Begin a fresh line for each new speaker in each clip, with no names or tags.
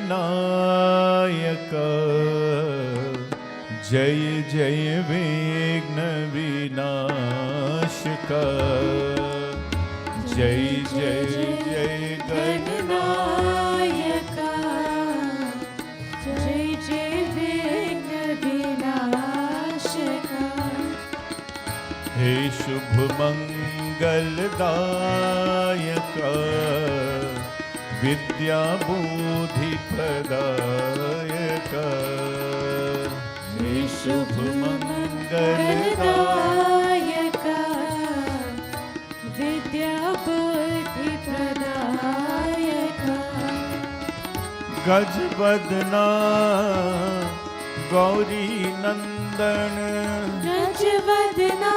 गणनायक जय जय विघ्न विनाशक जय जय जय
गणनायक जय जय विघ्न विनाशक
हे शुभ मंगलदायक विद्या बुद्धि प्रदायक हे शुभ मंगलदायक
विद्या बुद्धि प्रदायक
गजवदना गौरी नंदन
गजवदना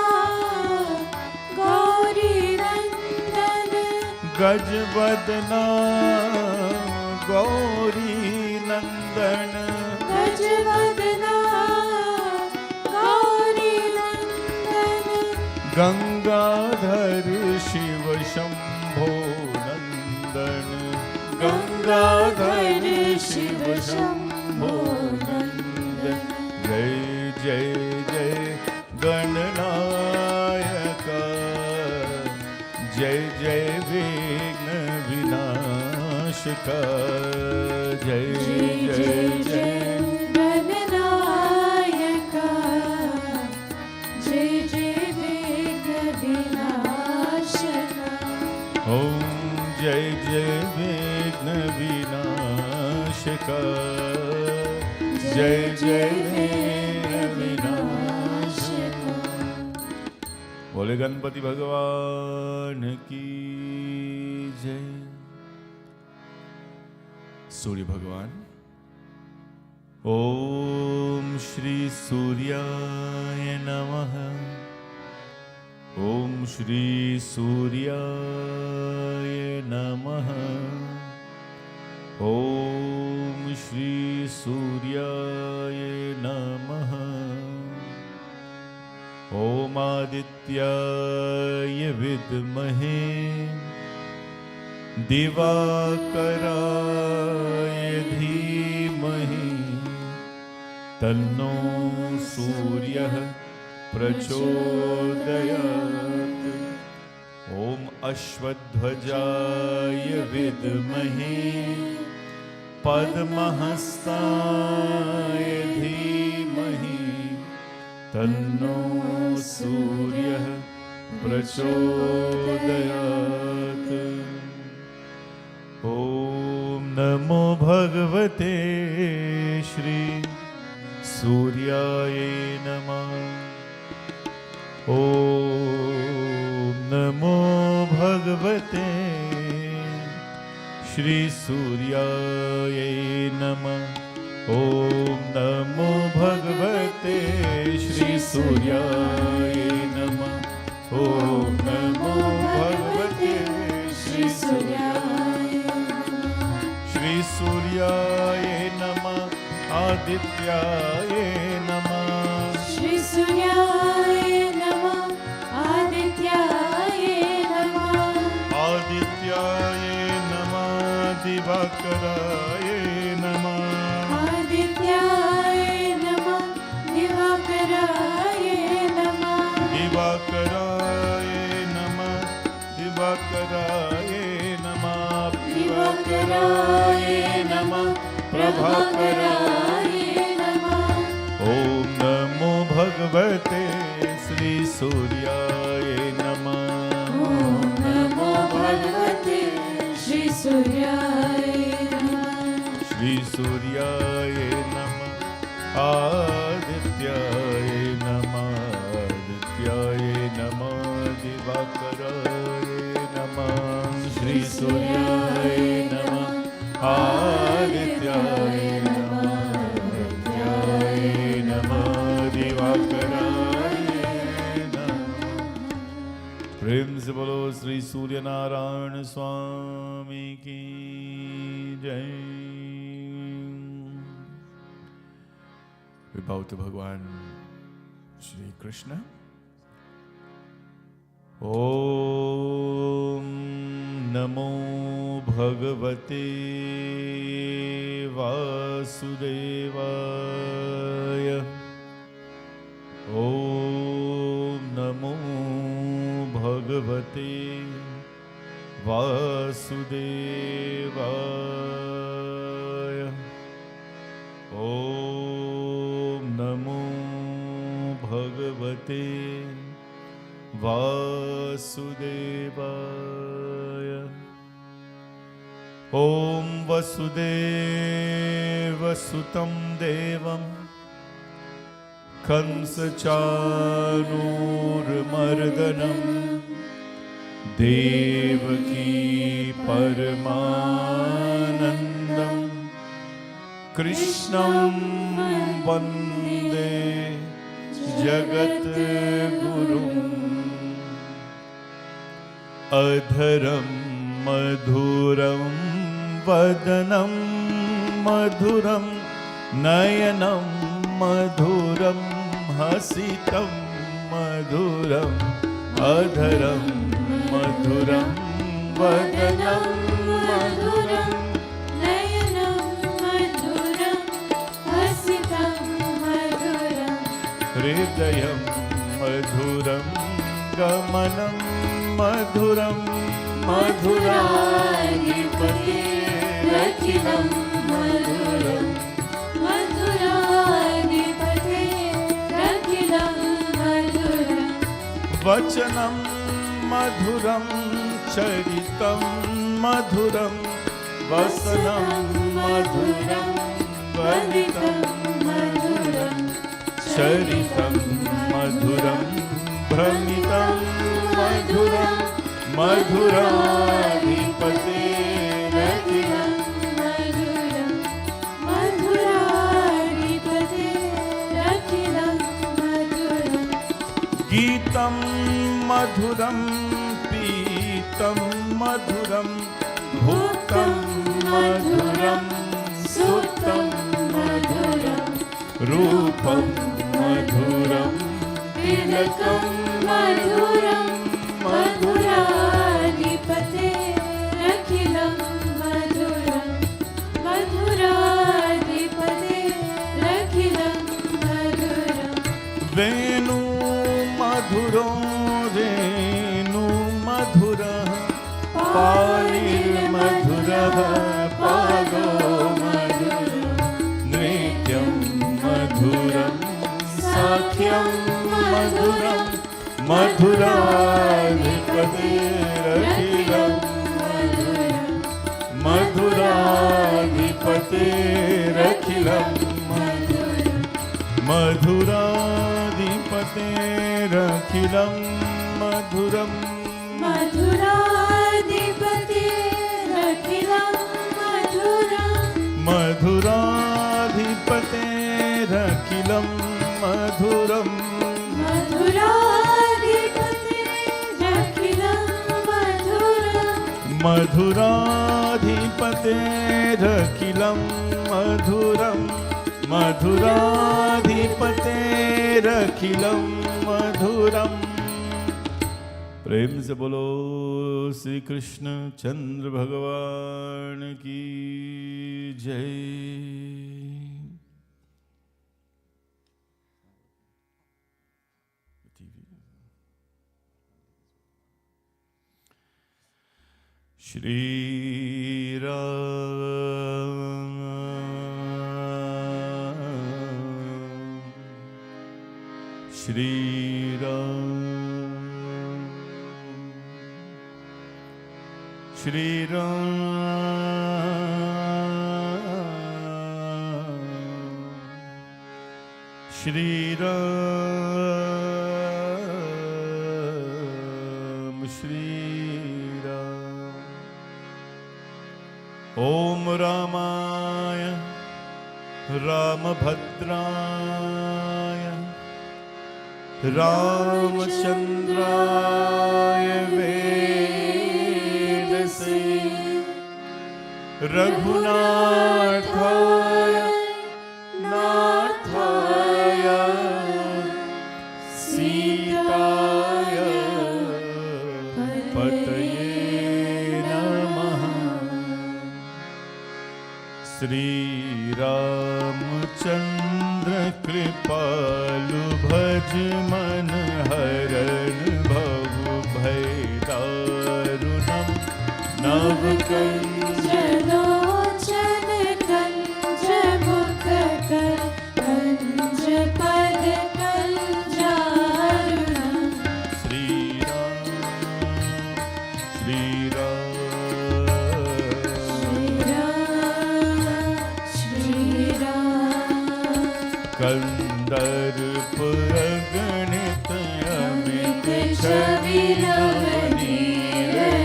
गौरी नंदन
गजवदना गौरी नंदन
गजवदना गौरी नंदन
गंगाधर शिव शंभो नंदन गंगाधर शिव शंभो नंदन जय जय जय गणनायक जय जय विघ्न विनाशक जय जय जय
गणनायक जय जय विघ्न विनाशक
ओम जय जय विघ्न विनाशक जय जय विघ्न विनाशक बोले गणपति भगवान की जय। सूर्य भगवान ओम श्री सूर्याय नमः ओम श्री सूर्याय नमः ओम श्री सूर्याय नमः ओम आदित्याय विद्महे दिवाकराय धीमहि तन्नो सूर्यः प्रचोदयात् ओम अश्वध्वजाय विद्महे पद्महस्ताय धीमहि तन्नो सूर्यः प्रचोदयात् ओम नमो भगवते श्री सूर्याय नमः ओम नमो भगवते श्री सूर्याय नमः ओम नमो भगवते श्री सूर्याय नमः ओम नमो भगवते श्री सूर्याय श्री सूर्याय नमः आदित्याय नमः
श्री सूर्याय नमः आदित्याय नमः
आदित्याय नमः दिवाकराय नमः
आदित्याय नमः दिवाकराय नमः
दिवाकराय नमः दिवाकराय नमः दिवाकराय नमः प्रभाकराय
नमः
ओम नमो भगवते श्री सूर्याय नमः
ओम नमो भगवते श्री सूर्याय नमः
श्री सूर्याय नमः आदित्याय नमः आदित्याय नमः दिवाकराय नमः श्री सूर्याय नमः आदित्याय नमः आदित्याय नमः दिवाकराय नमः। प्रेम से बोलो श्री सूर्य नारायण स्वामी की जय। विभाव तो भगवान श्री कृष्ण ओम नमो भगवते वासुदेवाय। ॐ नमो भगवते वासुदेवाय। ॐ नमो भगवते वासुदेवाय। ॐ वसुदेवसुतं देवं कंसचाणूरमर्दनं देवकी परमानन्दं कृष्णं वन्दे जगद्गुरुम्। अधरं मधुरं वदनं मधुरं नयनं मधुरं हसितं मधुरम्। अधरं मधुरं वदनं
मधुरं नयनं मधुरं हसितं मधुरं
हृदयं मधुरं गमनं मधुरं
मधुराधिपतिरखिलं मधुरं मधुराधिपतिरखिलं मधुरं
वचनं मधुरं चरितं मधुरं वसनं मधुरं वलितं मधुरं चरितं मधुरं भ्रमितं मधुरं मधुराधिपतिरखिलं
मधुरं मधुराधिपतिरखिलं मधुरं
गीतं मधुरं पीतं मधुरं भुक्तं मधुरं सुप्तं मधुरं रूपं मधुरं तिलकं
मधुरं मधुराधिपतिरखिलं मधुरं मधुराधिपतिरखिलं मधुरं
वेणु मधुरो वेणु मधुरः पाणिर्मधुरः पादो मधुरः नृत्यं मधुरं साख्यं मधुरं मधुराधिपतिरखिलं मधुराधिपतिरखिलं मधुराधिपतिरखिलं मधुरं
मधुराधिपतिरखिलं
मधुराधिपतिरखिलं मधुरं
मधुराधिपतिरखिलं मधुरं
मधुराधिपतिरखिलं मधुरं मधुराधिपतिरखिलं मधुरं। प्रेम से बोलो श्री कृष्ण चंद्र भगवान की जय। श्री राम श्री राम श्री राम श्री राम श्री राम। ओम रामाय रामभद्राय रामचंद्राय वेदसे रघुनाथाय नाथाय सीताय पतये नमः। श्री रामचंद्र कृपालु भज मन हरण भव भय दारुणम नव कंज
लोचन कंज मुख कर कंज पद कंजारुणम
श्री राम श्री राम
श्री राम
कंदर्प अगणित अमित
छवि
छवि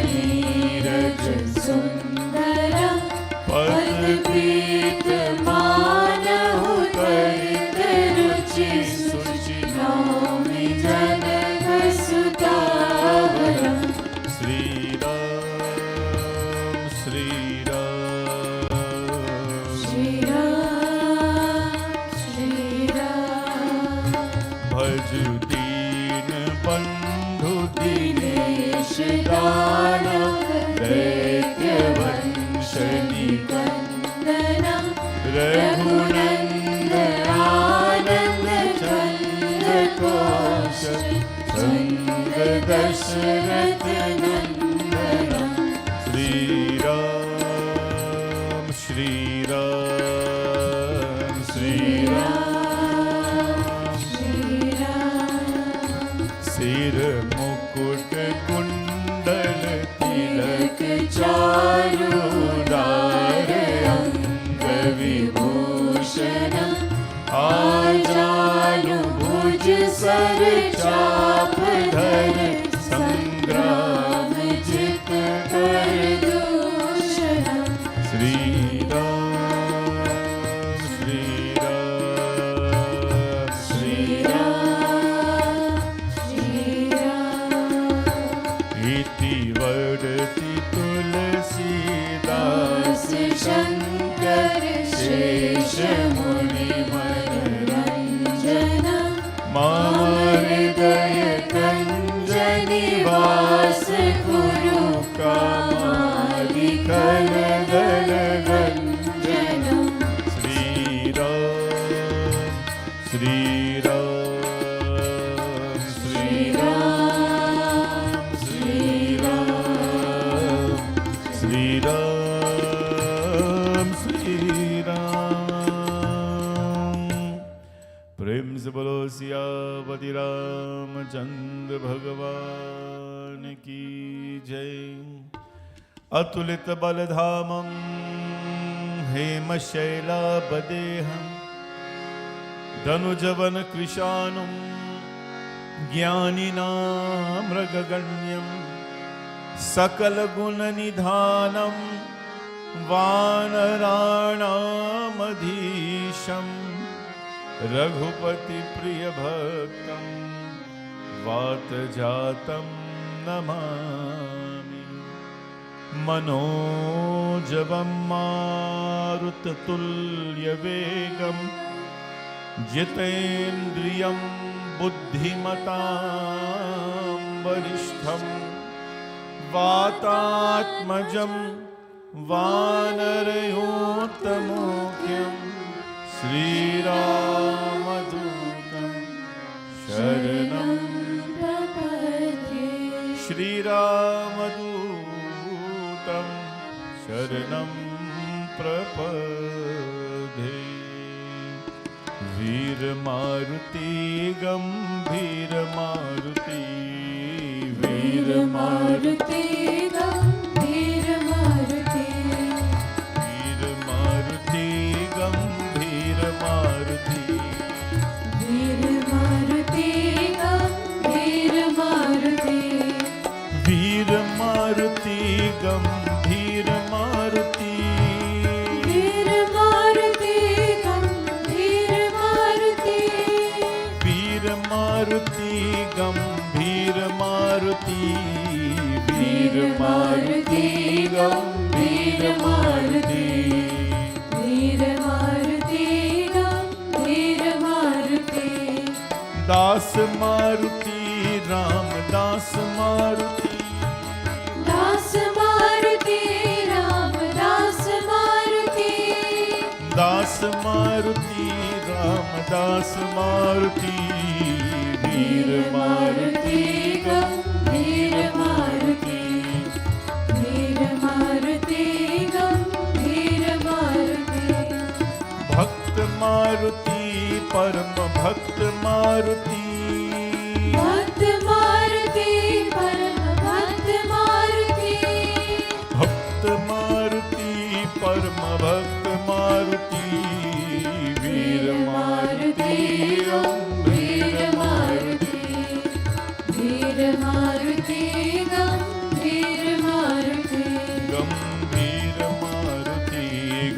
नीरज सुंदरम पद पीत मानहु परित रुचि सुचि नौमि जनक सुतावरम
श्री राम श्री राम
श्री राम श्री राम
भज दीन बंधु
दिनेश दानव दैत्य वंश निकंदनम रघुनंद आनंद चंद कोश संग दशरथ नंदनम
श्री राम श्री राम श्री
राम श्री राम
सिर मुकुट कुंडल तिलक
चारु दार अंग विभूषणम आजानु भुज सर चाप धर संग्राम जित कर दूषणम
श्री राम श्री राम
श्री राम श्री राम
इति वर्णति तुलसीदास
दास शंकर शेष मुनि मनरंजनम
मम
हृदय कंज निवास कुरु कामादिकल दल गंजनम
श्री राम श्री राम
श्री राम श्री राम
श्री राम श्री राम प्रेम से बोलो सियापति रामचंद्र भगवान की जय। अतुलित बलधामं हेमशैलाबदेहं धनुजवन कृशानुं ज्ञानिनां मृगगण्यं सकलगुणनिधानं वानराणामधीशं रघुपतिप्रियभक्तं वातजातं नमामि। मनोजवं मारुततुल्यवेगं जितेन्द्रियं बुद्धिमतां वरिष्ठं वातात्मजं वानरयोत्तमोख्यं श्रीरामदूतं शरणं
प्रपद्ये
श्रीरामदूतं शरणं प्रपद्ये। वीरमारुति गम्भीरमारुति
वीरमारुति गम्भीरमारुति
वीरमारुति गम्भीरमारुति
वीरमारुति गम्भीरमारुति
वीरमारुति गम्भीरमारुति
वीरमारुति गम्भीरमारुति
वीरमारुति गम्भीरमारुति वीरमारुति गम्भीरमारुति
वीरमारुति गम्भीरमारुति
दास मारुति रामदास मारुति
दास मारुति रामदास मारुति
दास मारुति वीर मारुति
गंभीर मारुति वीर मारुति गंभीर मारुति
भक्त मारुति परम भक्त मारुति
भक्त मारुति परम भक्त मारुति
भक्त मारुति परम भक्त मारुति वीर मारुति
गंभीर मारुति वीर मारुति गंभीर मारुति
गंभीर मारुति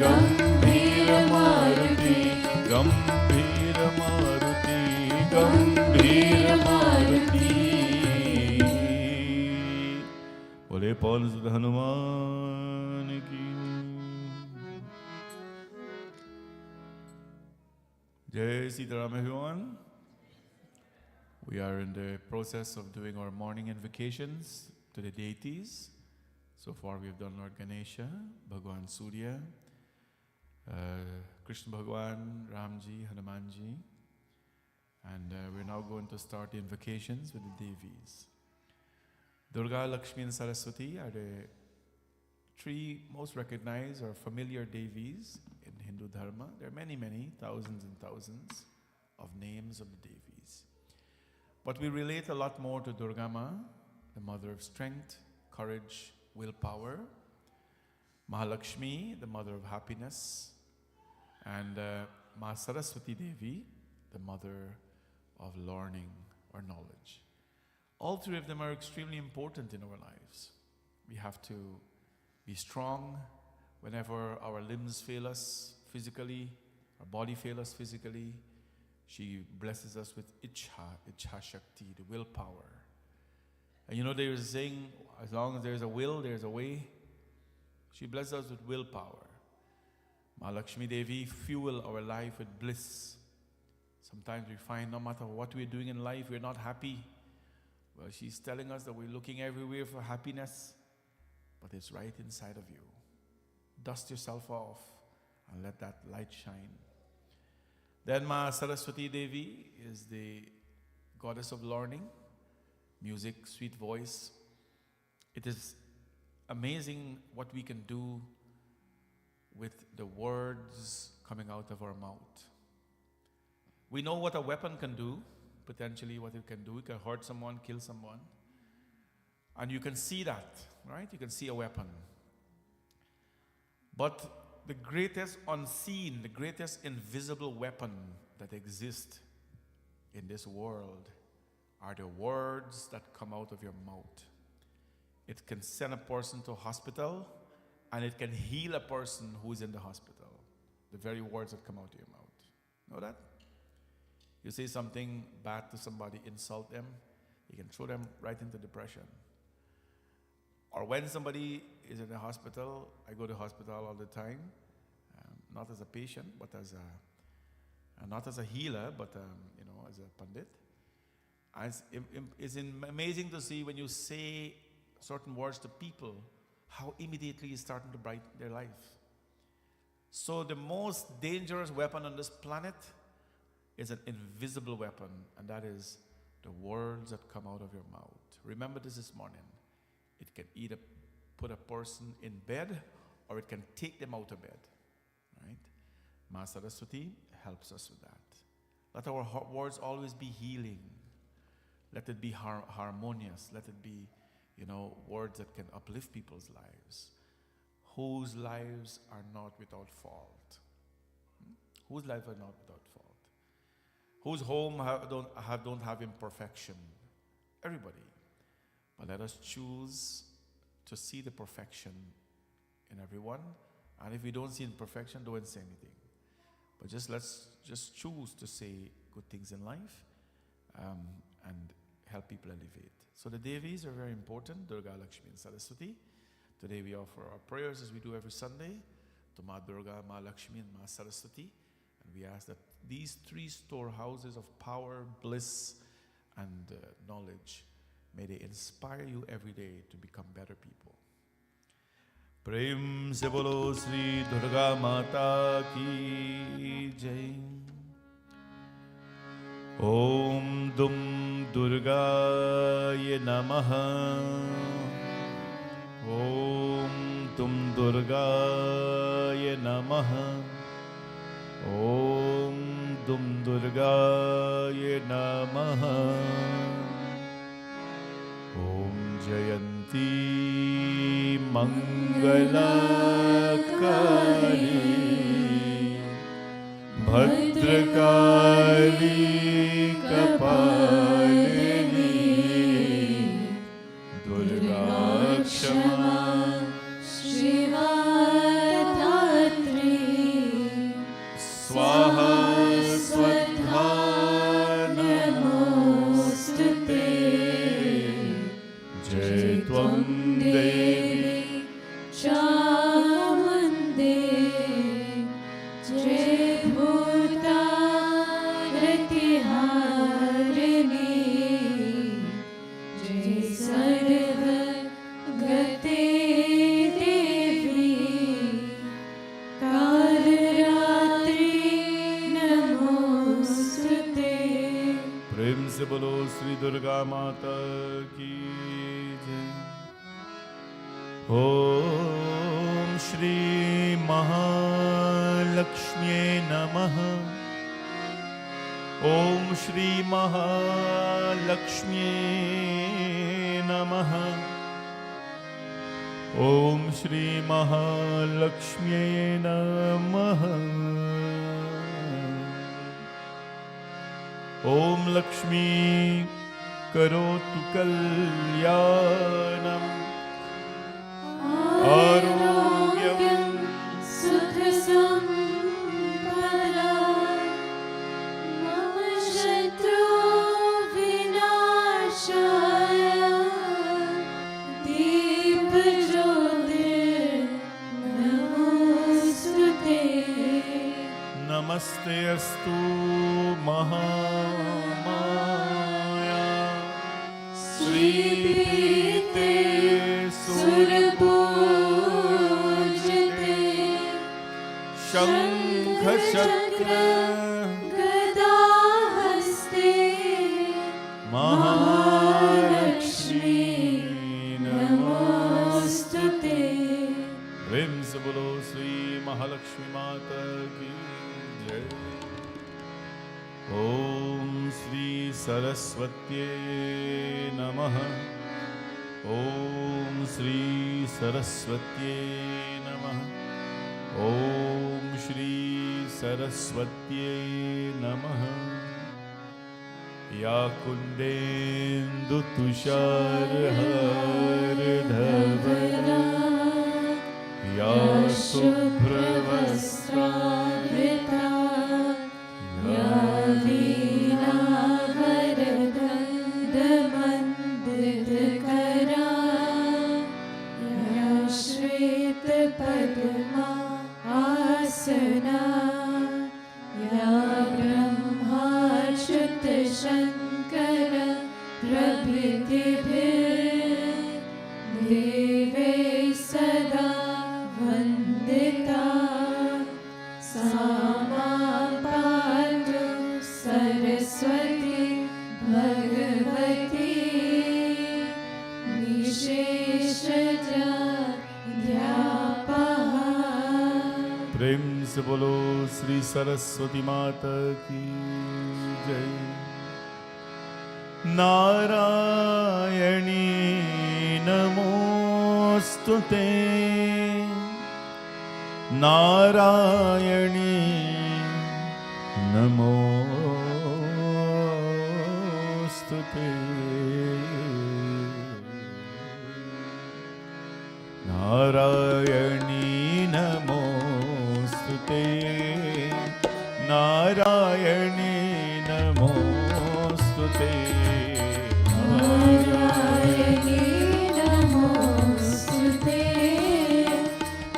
गंभीर मारुति गंभीर मारुति गंभीर मारुति बोले पवन सुत हनुमान की जय Sitaram everyone. We are in the process of doing our morning invocations to the deities. So far we have done Lord Ganesha, Bhagwan Surya, Krishna Bhagwan, Ramji, Hanumanji. And we're now going to start the invocations with the Devis. Durga, Lakshmi and Saraswati are the three most recognized or familiar Devis in Hindu Dharma. There are many, many, thousands and thousands of names of the Devis. But we relate a lot more to Durga Ma, the mother of strength, courage, willpower, Mahalakshmi, the mother of happiness, and Ma Saraswati Devi, the mother of learning or knowledge. All three of them are extremely important in our lives. We have to be strong whenever our limbs fail us physically, our body fails us physically. She blesses us with Ichha Shakti, the willpower. And you know, there is a saying, as long as there is a will, there is a way. She blesses us with willpower. Mahalakshmi Devi fuel our life with bliss. Sometimes we find no matter what we're doing in life, we're not happy. Well, she's telling us that we're looking everywhere for happiness, but it's right inside of you. Dust yourself off and let that light shine. Then Ma Saraswati Devi is the goddess of learning, music, sweet voice. It is amazing what we can do with the words coming out of our mouth. We know what a weapon can do, potentially what it can do. It can hurt someone, kill someone. And you can see that, right? You can see a weapon. But the greatest unseen, the greatest invisible weapon that exists in this world are the words that come out of your mouth. It can send a person to a hospital, and it can heal a person who is in the hospital. The very words that come out of your mouth. Know that? You say something bad to somebody, insult them, you can throw them right into depression. Or when somebody is in the hospital, I go to hospital all the time, not as a patient, but as a, not as a healer, but as a pandit. It's amazing to see when you say certain words to people, how immediately it's starting to brighten their life. So the most dangerous weapon on this planet is an invisible weapon, and that is the words that come out of your mouth. Remember this morning. It can either put a person in bed or it can take them out of bed. Right? Ma Saraswati helps us with that. Let our words always be healing. Let it be harmonious. Let it be, words that can uplift people's lives. Whose lives are not without fault? Whose lives are not without fault? Whose home don't have imperfection? Everybody. But let us choose to see the perfection in everyone. And if we don't see imperfection, don't say anything. But let's choose to say good things in life and help people elevate. So the Devis are very important, Durga, Lakshmi and Saraswati. Today we offer our prayers as we do every Sunday to Ma Durga, Ma Lakshmi and Ma Saraswati. And we ask that these three storehouses of power, bliss and knowledge, may they inspire you every day to become better people. Prem se bolo Sri Durga Mata ki jai. ॐ दुं दुर्गाय नमः। ॐ दुं दुर्गाय नमः। ॐ दुं दुर्गाय नमः। ॐ जयन्ती मङ्गलकाली भद्रकाली कपालिनी दुर्गा क्षमा
शिवा धात्री
स्वाहा स्वधा
नमोस्तुते
जय त्वं देवी
चामुण्डे जय भूतारतिहारिणी जय सर्वगते देवी कालरात्रि नमोस्तुते।
प्रेम से बोलो श्री दुर्गा माता की जय। ॐ श्री महालक्ष्म्यै नमः। ॐ श्री महालक्ष्म्यै नमः। ॐ श्री महालक्ष्म्यै नमः। ॐ लक्ष्मी करोतु कल्याणम् आरोग्यं
सुखसम्पदां मम शत्रु विनाशाय दीपज्योतिर्नमोस्तुते।
नमस्ते अस्तु महामाया श्रीपीते सुरपूजिते शङ्खचक्र
गदाहस्ते
महालक्ष्मी
नमोस्तुते।
प्रेम से बोलो श्री महालक्ष्मी माता की जय। ॐ श्री सरस्वत्यै नमः। ॐ श्री सरस्वत्यै नमः। ॐ श्री सरस्वत्यै नमः। या कुन्देन्दुतुषारहारधवला या
शुभ्रवस्त्रावृता या वीणावरदण्डमण्डितकरा या श्वेतपद्मा आसना या ब्रह्माच्युतशङ्कर प्रभृतिभिर्देवैः सदा वन्दिता सा मां पातु सरस्वती भगवती निशेषज्ञापः।
प्रेम से बोलो श्री सरस्वती माता की जय। नारायणी नमोस्तुते नारायणी नमोस्तुते नारायणी नमोस्तुते नारायणी नमोस्तुते
नारायणी नमोस्तुते नारायणी नमोस्तुते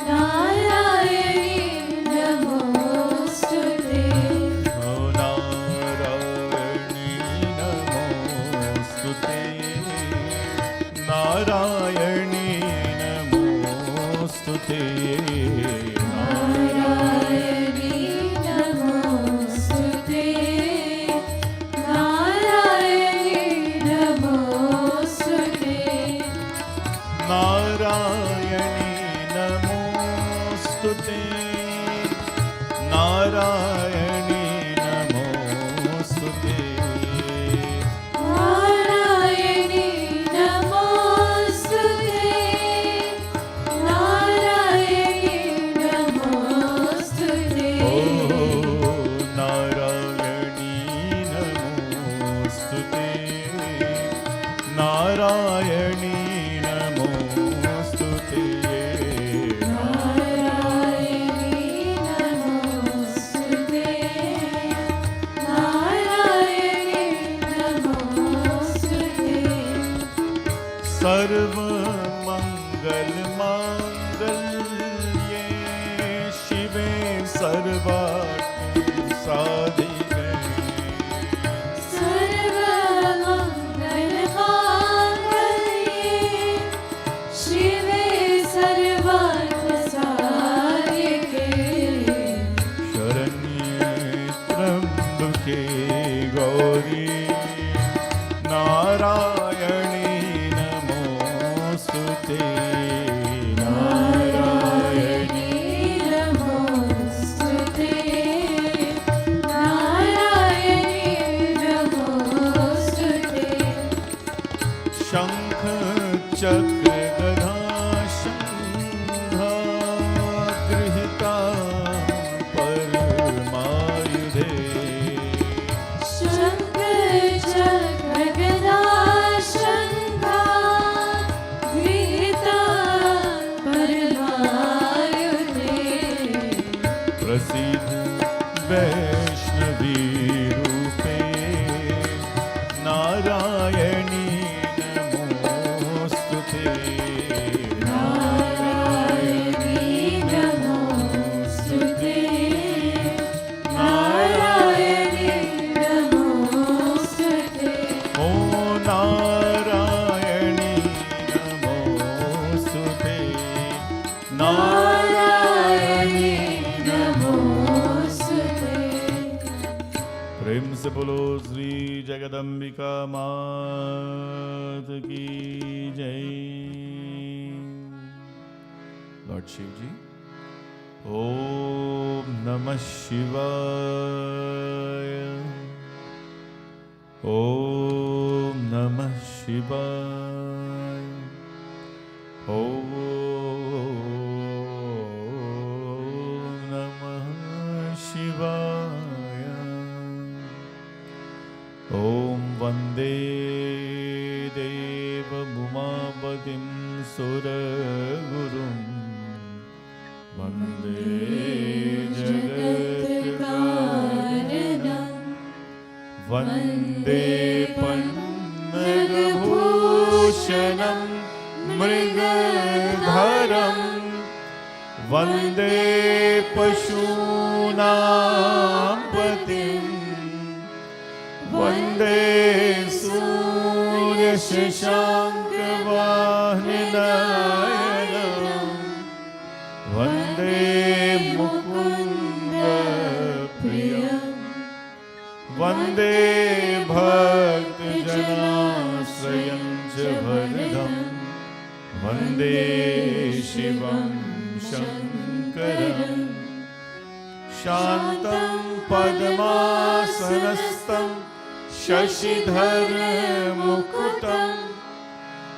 नारायणी नमोस्तुते नारायणी नमोस्तुते
नारायणी नमोस्तुते
नारायणी नमोस्तुते नारायणी नमोस्तुते
नारायणी नमोस्तुते नारायणी नमोस्तुते
ओ नारायणी नमोस्तुते नारायणी सर्व मंगल मांगल्ये शिवे सर्वार्थ साधिके
सर्व मंगल मांगल्ये शिवे सर्वार्थ साधिके
शरण्ये त्र्यंबके गौरी नारायणी नारायणी
नमोस्तुते नारायणी नमोस्तुते
शंख चक्र गदा शंखा गृहीता परमायुधे
शंख चक्र गदा शंखा
प्रसिद्ध वैष्णवी रूपे नारायणी नमोस्तुते
नारायणी नमोस्तुते नारायणी नमोस्तुते
ओ नारायणी नमोस्तुते
नारायणी नमोस्तुते
प्रेम से बोलो श्री जगदम्बिका मात की जय। लॉर्ड शिव जी ओम नमः शिवाय ओम नमः शिवाय ओम नमः शिवाय ओम वंदे देवमुमापतिं सुरगुरुं वंदे जगत्कारणं वंदे पन्नगभूषणं मृगधरं वंदे पशूनां पतिं वंदे सूर्यशशाङ्कवाहननयनं वंदे मुकुन्दप्रियं वंदे भक्तजनाश्रयं च वरदं वंदे शिवं शङ्करं शान्तं पद्मासनस्थं शशिधरमुकुटं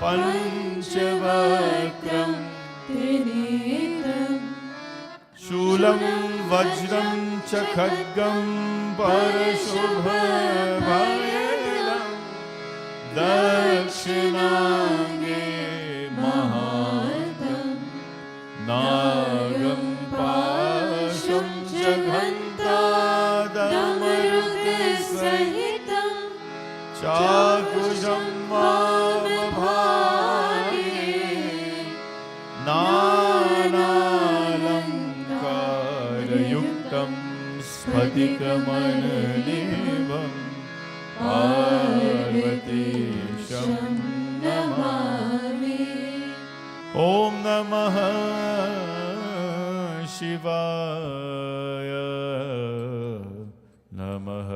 पञ्चवक्त्रं
त्रिनेत्रं
शूलं वज्रं च खड्गं परशुभभयदं दक्षिणाङ्गे महान्तं नागं पाशं च घण्टादमरुकसहितं चाकुशं वामभागे नानालङ्कारयुक्तं स्फटिकमणिनिभं पार्वतीशं
नमामि
ॐ नमः शिवाय नमः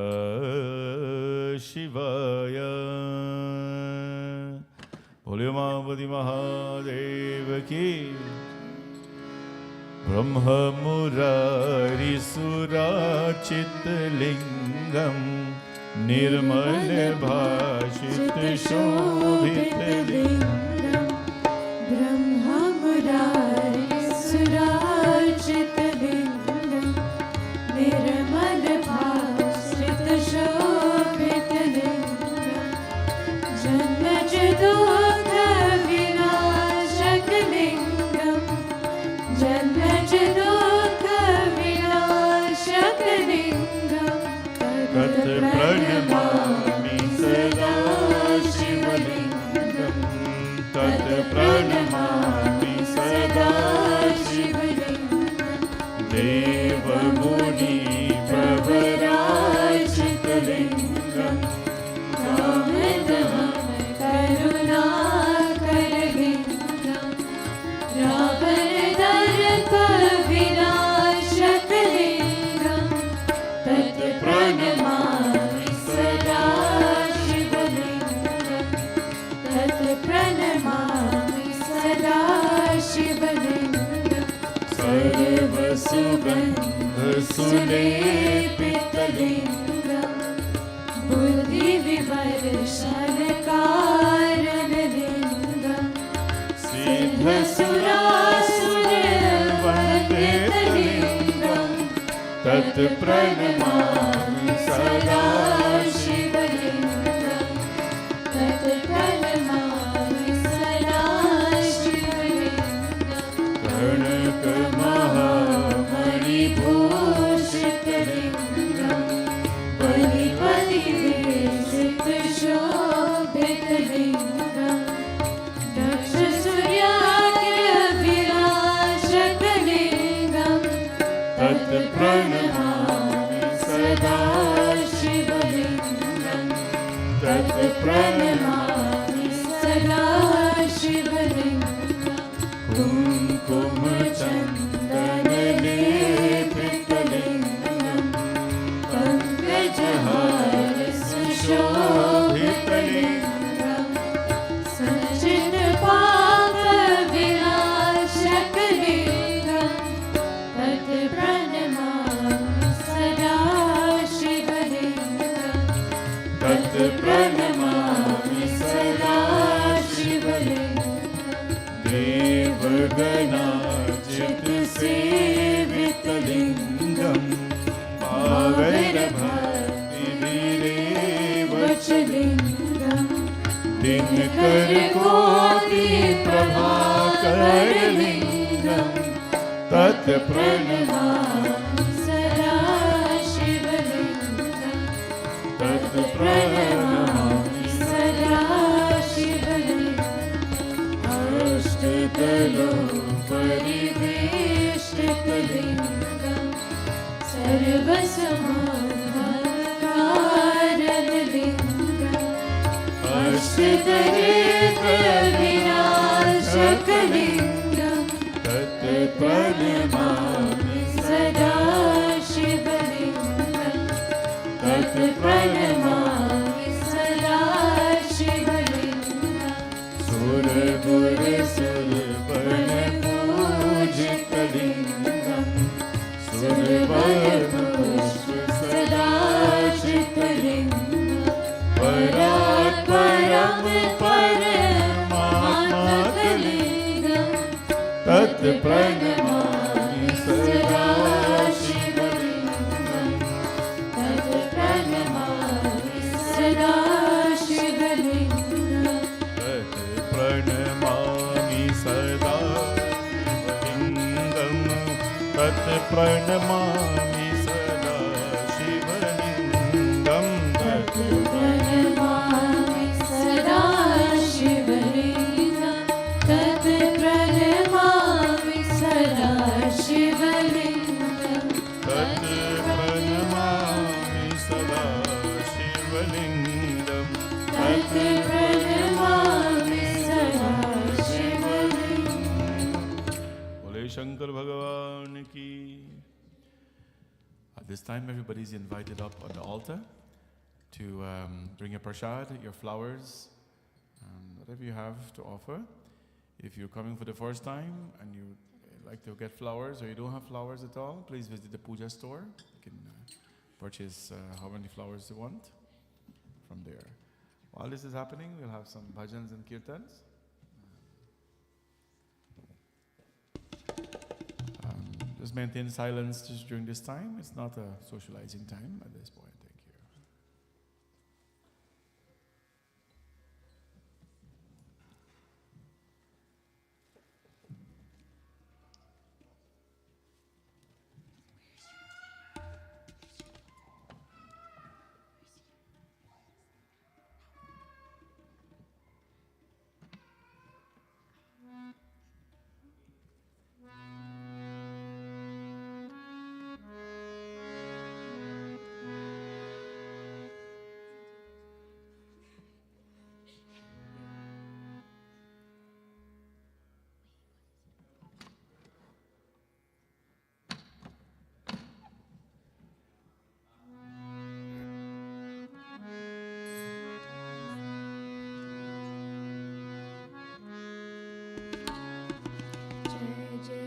शिवाय। बोले उमापति महादेव की। ब्रह्म मुरारी सुराचित लिंगम निर्मल भाषित शोभित लिंगम।
ब्रह्म मुरारी सुरार्चित लिंगम निर्मल भाषित शोभित लिंगम। जन्मज दुःख विनाशक लिंगम जन्मज दुःख विनाशक लिंगम।
तत् प्रणमामि सदा शिवलिंगम। तत् प्रणमामि सदा शिवलिंगम। देवमुनि प्रवराजित लिंगम
रामधाम करुणाकर लिंगम। रावण दर्प विनाशक लिंगम। तत् प्रणमामि सदा शिवलिंगम। तत् प्रणमामि सदा शिवलिंगम।
सर्वसुगन्ध सुलेपित
लिंगम बुद्धि विवर्षण कारण लिंगम। सिद्ध सुरासुर वन्दित लिंगम।
तत् प्रणमामि सदा
शिवलिंगम। तत् प्रणमामि सदा शिवलिंगम।
कनक महामणिभूषित
लिंगम बलि विभूषित शोभित लिंगम। दक्ष सूर्याग्र विनाशक लिंगम।
तत् प्रणमामि
सदा शिवलिंगम।
तत्
प्रणमामि सदा शिवलिंगम।
कुङ्कुम चन्दन लेपित लिंगम
पंकजहार सुशोभित लिंगम। सचित पाप विनाशक लिंगम। तत् प्रणमामि सदा शिवलिंगम।
तत्
प्रणमामि सदा शिवलिंगम।
देवगणार्चित सेवित लिंगम पावन भक्ति विरेवच
लिंगम।
दिनकर कोटि प्रभाकर लिंगम। तत्
प्रणमामि सदा शिवलिंगम।
तत् प्रणमामि
सदा शिवलिंगम।
अष्टदलों परिवेष्टित
लिंगम सर्वसमाधान लिंगम। अष्टदरिद्र विनाशक लिंगम।
तत् प्रणमामि
सदा शिवलिंगम।
तत्
प्रणमामि सदा शिवलिंगम।
सुरगुर सुरपन पूजित लिंगम सुरपुष्प
सदा शिवलिंगम।
परात् परम
परमात्मक लिंगम।
तत् प्रणमामि सदा
शिवलिंगम। तत् प्रणमामि सदा शिवलिंगम।
तत् प्रणमामि सदा शिवलिंगम। तत् प्रणमामि सदा शिवलिंगम। तत्
प्रणमामि सदा शिवलिंगम। तत् प्रणमामि सदा शिवलिंगम।
तत् प्रणमामि सदा शिवलिंगम।
तत् प्रणमामि सदा शिवलिंगम।
बोले शंकर भगवान की। At this time, everybody is invited up on the altar to bring your prasad, your flowers, whatever you have to offer. If you're coming for the first time and you like to get flowers or you don't have flowers at all, please visit the puja store. You can purchase how many flowers you want from there. While this is happening, we'll have some bhajans and kirtans. Just maintain silence just during this time. It's not a socializing time at this point. Thank you.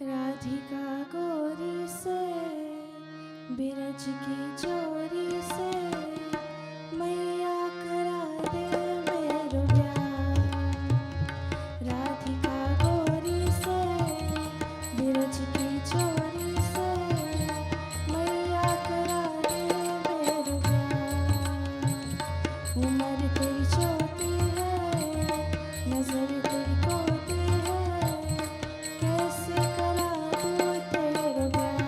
Radhika गोरी से बिरज की चोरी से मैया करा दे मेरो ब्याह। राधिका गोरी से बिरज की चोरी से मैया करा दे मेरो ब्याह। उम्र तेरी छोटी है, नजर तेरी कोती है, कैसे करा दूँ तेरा ब्याह।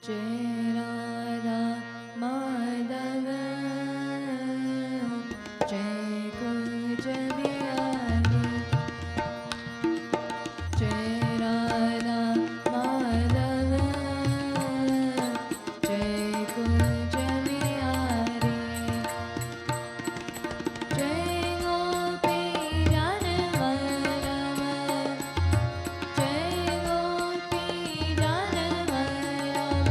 जय राधा माधव जय कुंज बिहारी जय राधा माधव जय कुंज बिहारी जय गोपी जन वल्लभ जय गोपी जन वल्लभ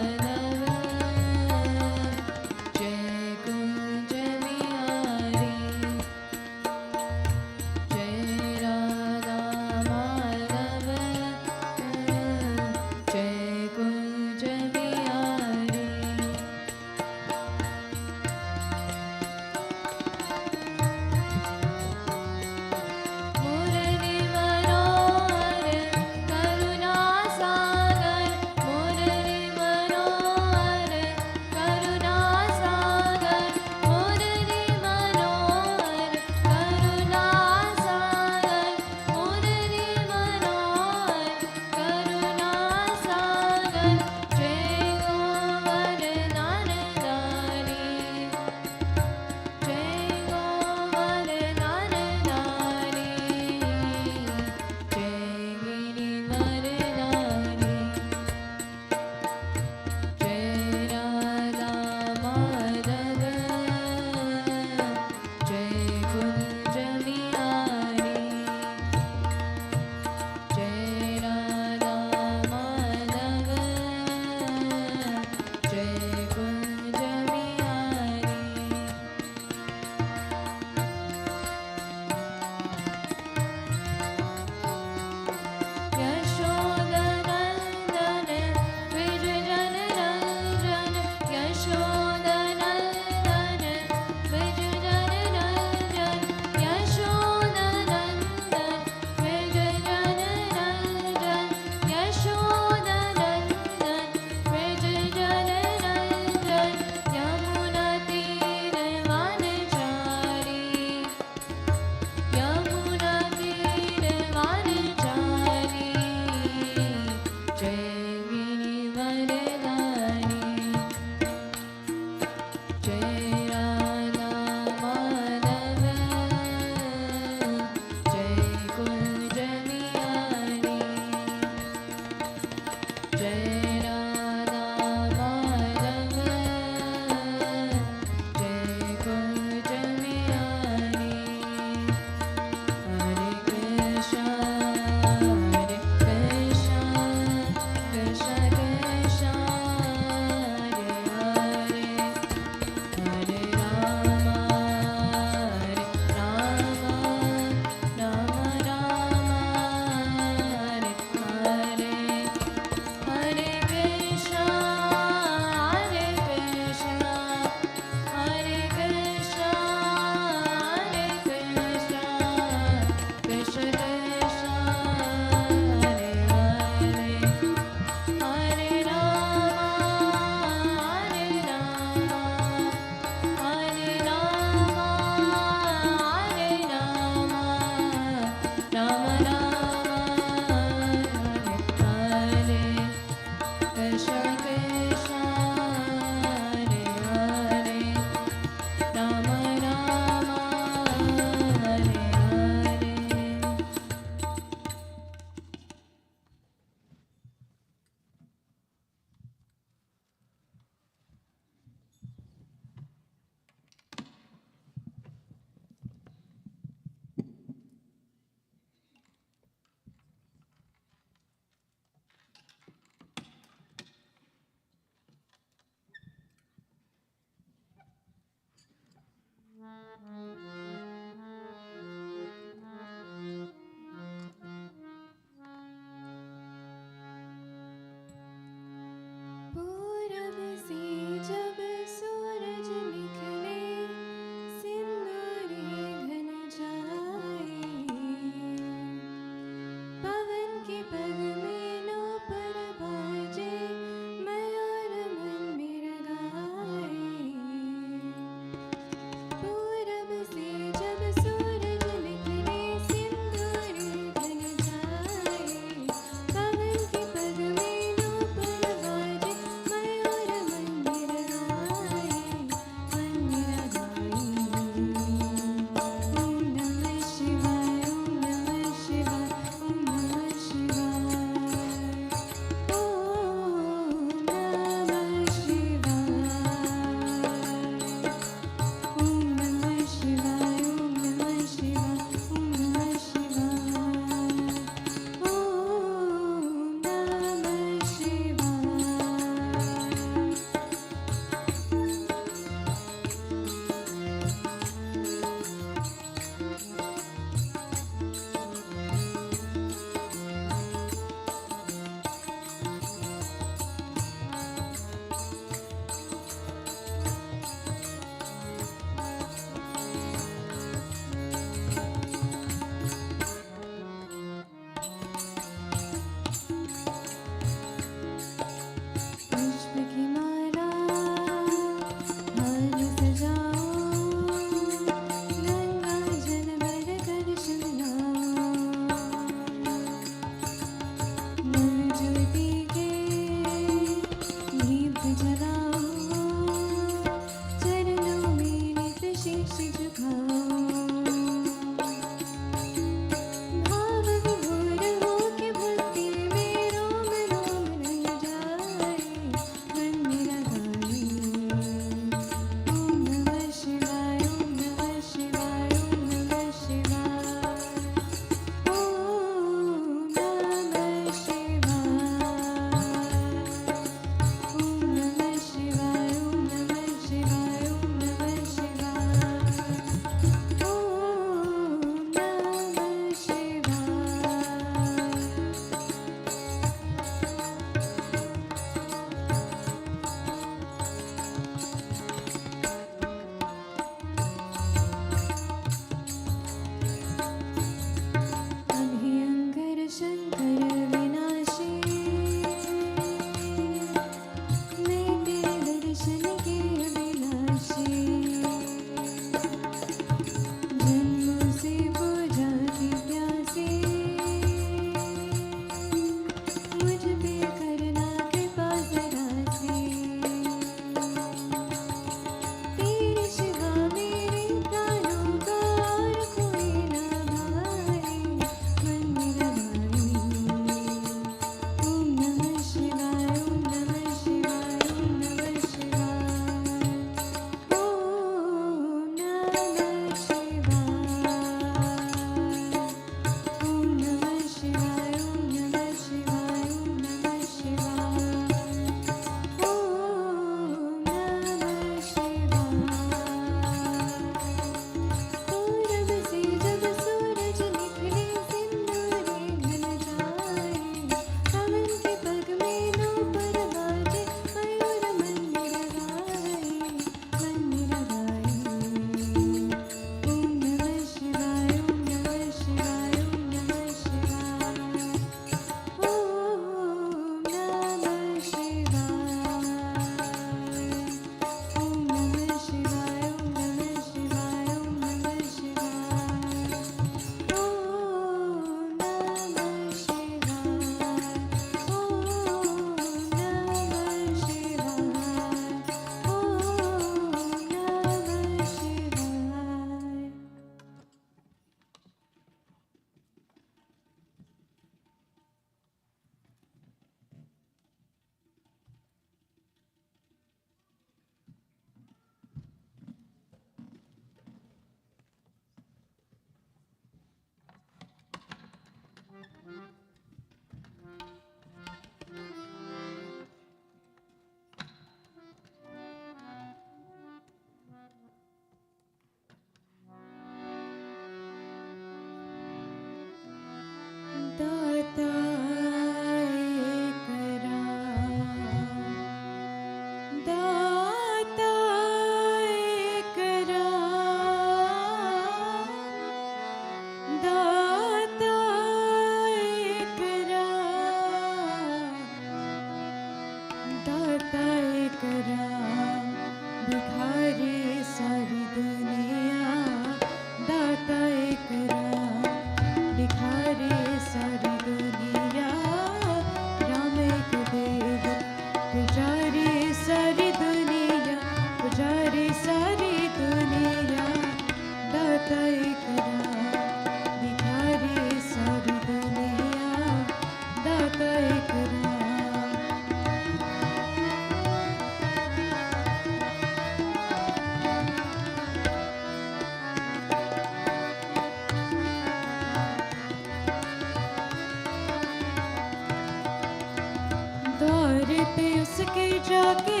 उसके जाके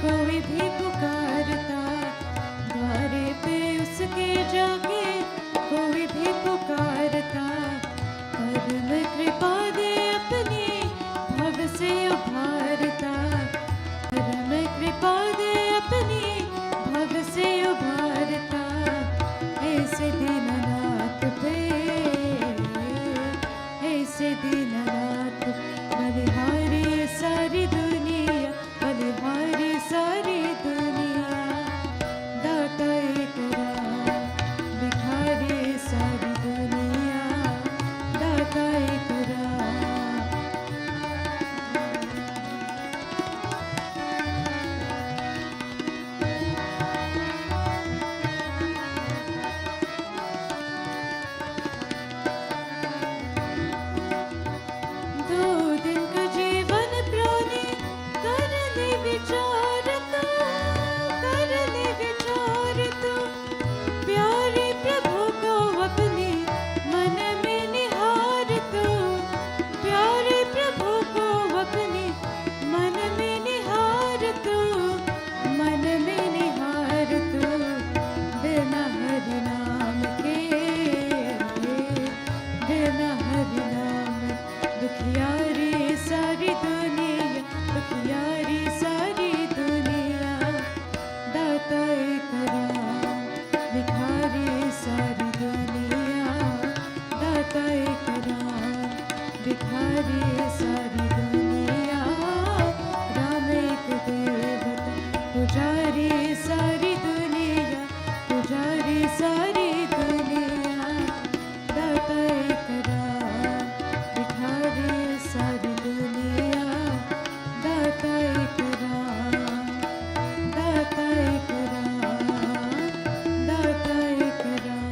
कोई भी पुकारता, द्वारे पे उसके जाके कोई भी पुकारता, परम कृपा दे अपनी भव से उभारता, परम कृपा दे अपनी भव से उभारता, ऐसे दीननाथ पे, ऐसे दीननाथ बलिहारी सारी दुनिया, बलिहारी सारी दुनिया, दाता एक राम भिखारी सारी दुनिया, दाता एक राम। दो दिन का जीवन प्राणी कर ले विचार तो, कर ले विचार तो, प्यारे प्रभु को अपने मन में निहार तो, प्यारे प्रभु को अपने मन में निहार तो, मन में निहार तो, बिना हरि नाम के, बिना हरि नाम दुखियारी सारी दुनिया, दुखियारी सारी दुनिया, दाता एक राम भिखारी सारी दुनिया, दाता एक राम भिखारी सारी दुनिया, राम एक देवता पुजारी सारी दुनिया, पुजारी सारी दुनिया, दाता एक राम भिखारी सारी दुनिया, दाता एक राम, दाता एक राम, दाता एक Ram.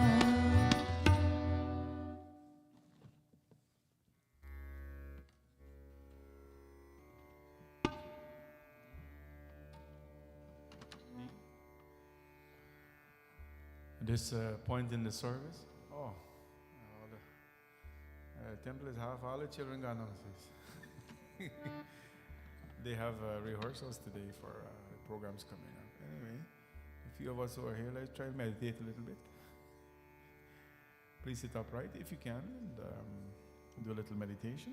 This point in the service, all the temple is half, all the children gone downstairs. They have rehearsals today for programs coming up. Anyway, a few of us who are here, let's try and meditate a little bit. Please sit upright if you can and do a little meditation.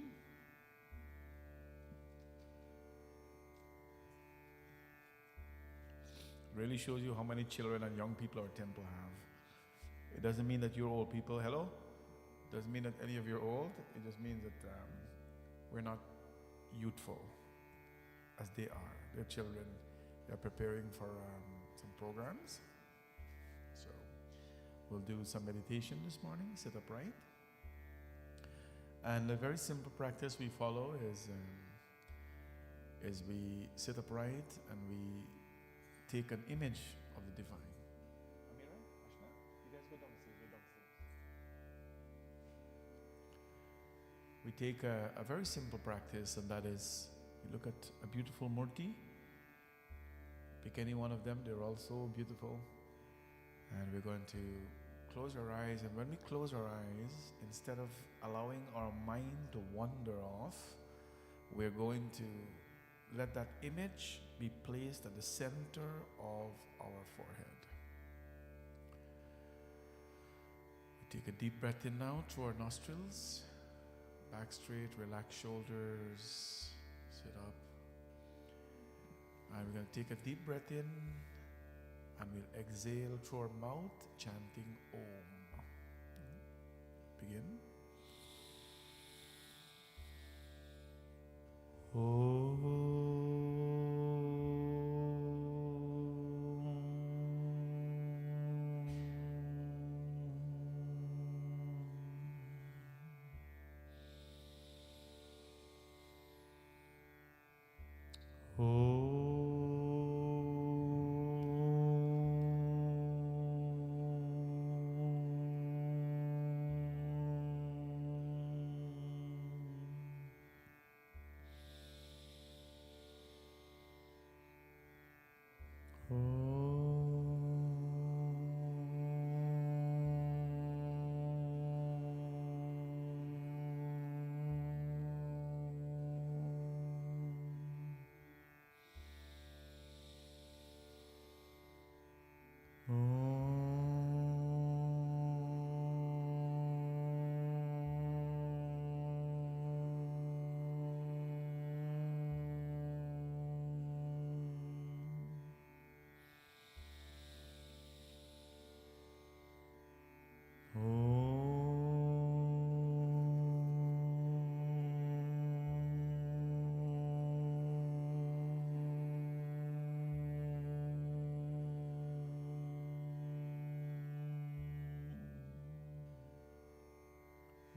Really shows you how many children and young people our temple have. It doesn't mean that you're old people. Hello? It doesn't mean that any of you are old. It just means that we're not youthful as they are. They're children. They're preparing for some programs. So we'll do some meditation this morning. Sit upright. And a very simple practice we follow is we sit upright and we take an image of the divine. Amira, Ashna, you guys go downstairs. Go downstairs. We take a very simple practice, and that is you look at a beautiful murti. Pick any one of them; they're all so beautiful. And we're going to close our eyes. And when we close our eyes, instead of allowing our mind to wander off, we're going to let that image be placed at the center of our forehead. We take a deep breath in now through our nostrils. Back straight, relax shoulders, sit up. And we're going to take a deep breath in and we'll exhale through our mouth, chanting Om. Begin.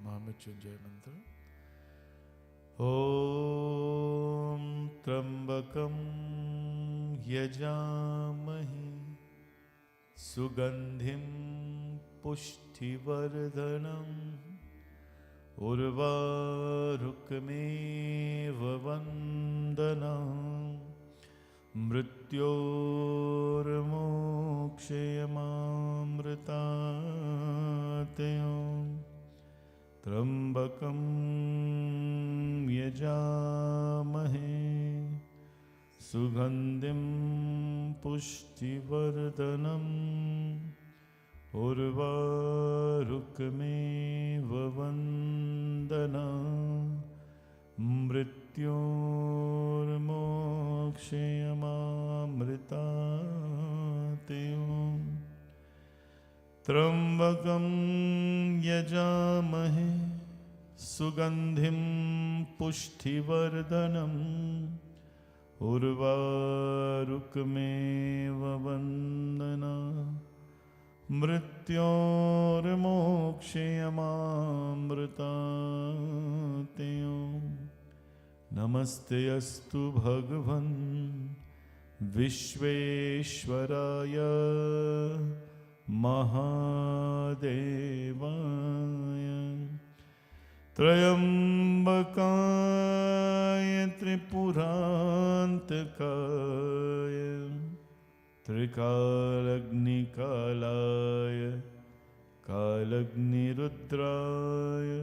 Mahamrityunjaya mantra. Om Trambakam Yajamahi Sugandhim Pushtivardhanam Urvarukmeva Vandanam Mrityormokshayamamritatayam Trambakam Yajamahe Sugandhim Pushtivardhanam Urvarukmeva Vandanam Mrityormokshayamamritatayam Trambakam Yajamahe Sugandhim Pushtivardhanam Urvarukmeva Vandanam Mrityormokshayamamritatayam Namaste astu Bhagavan Vishveshwaraya Mahadevaya Trayambakaya Tripurantakaya Trikalagnikalaya Kalagnirudraya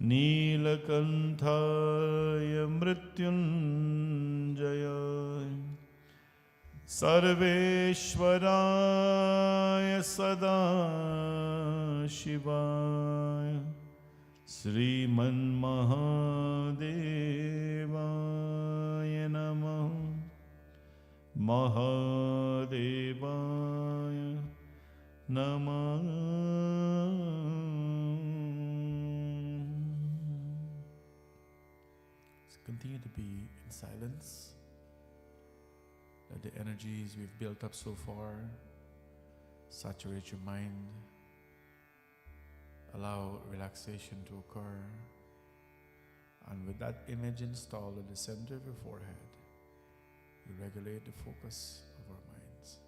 Neelakanthaya Mrityunjaya Sarveshwaraya Sadashivaya Sriman Mahadevaya Namah Mahadevaya Namah. Continue to be in silence. Let the energies we've built up so far saturate your mind. Allow relaxation to occur. And with that image installed at the center of your forehead, you regulate the focus of our minds.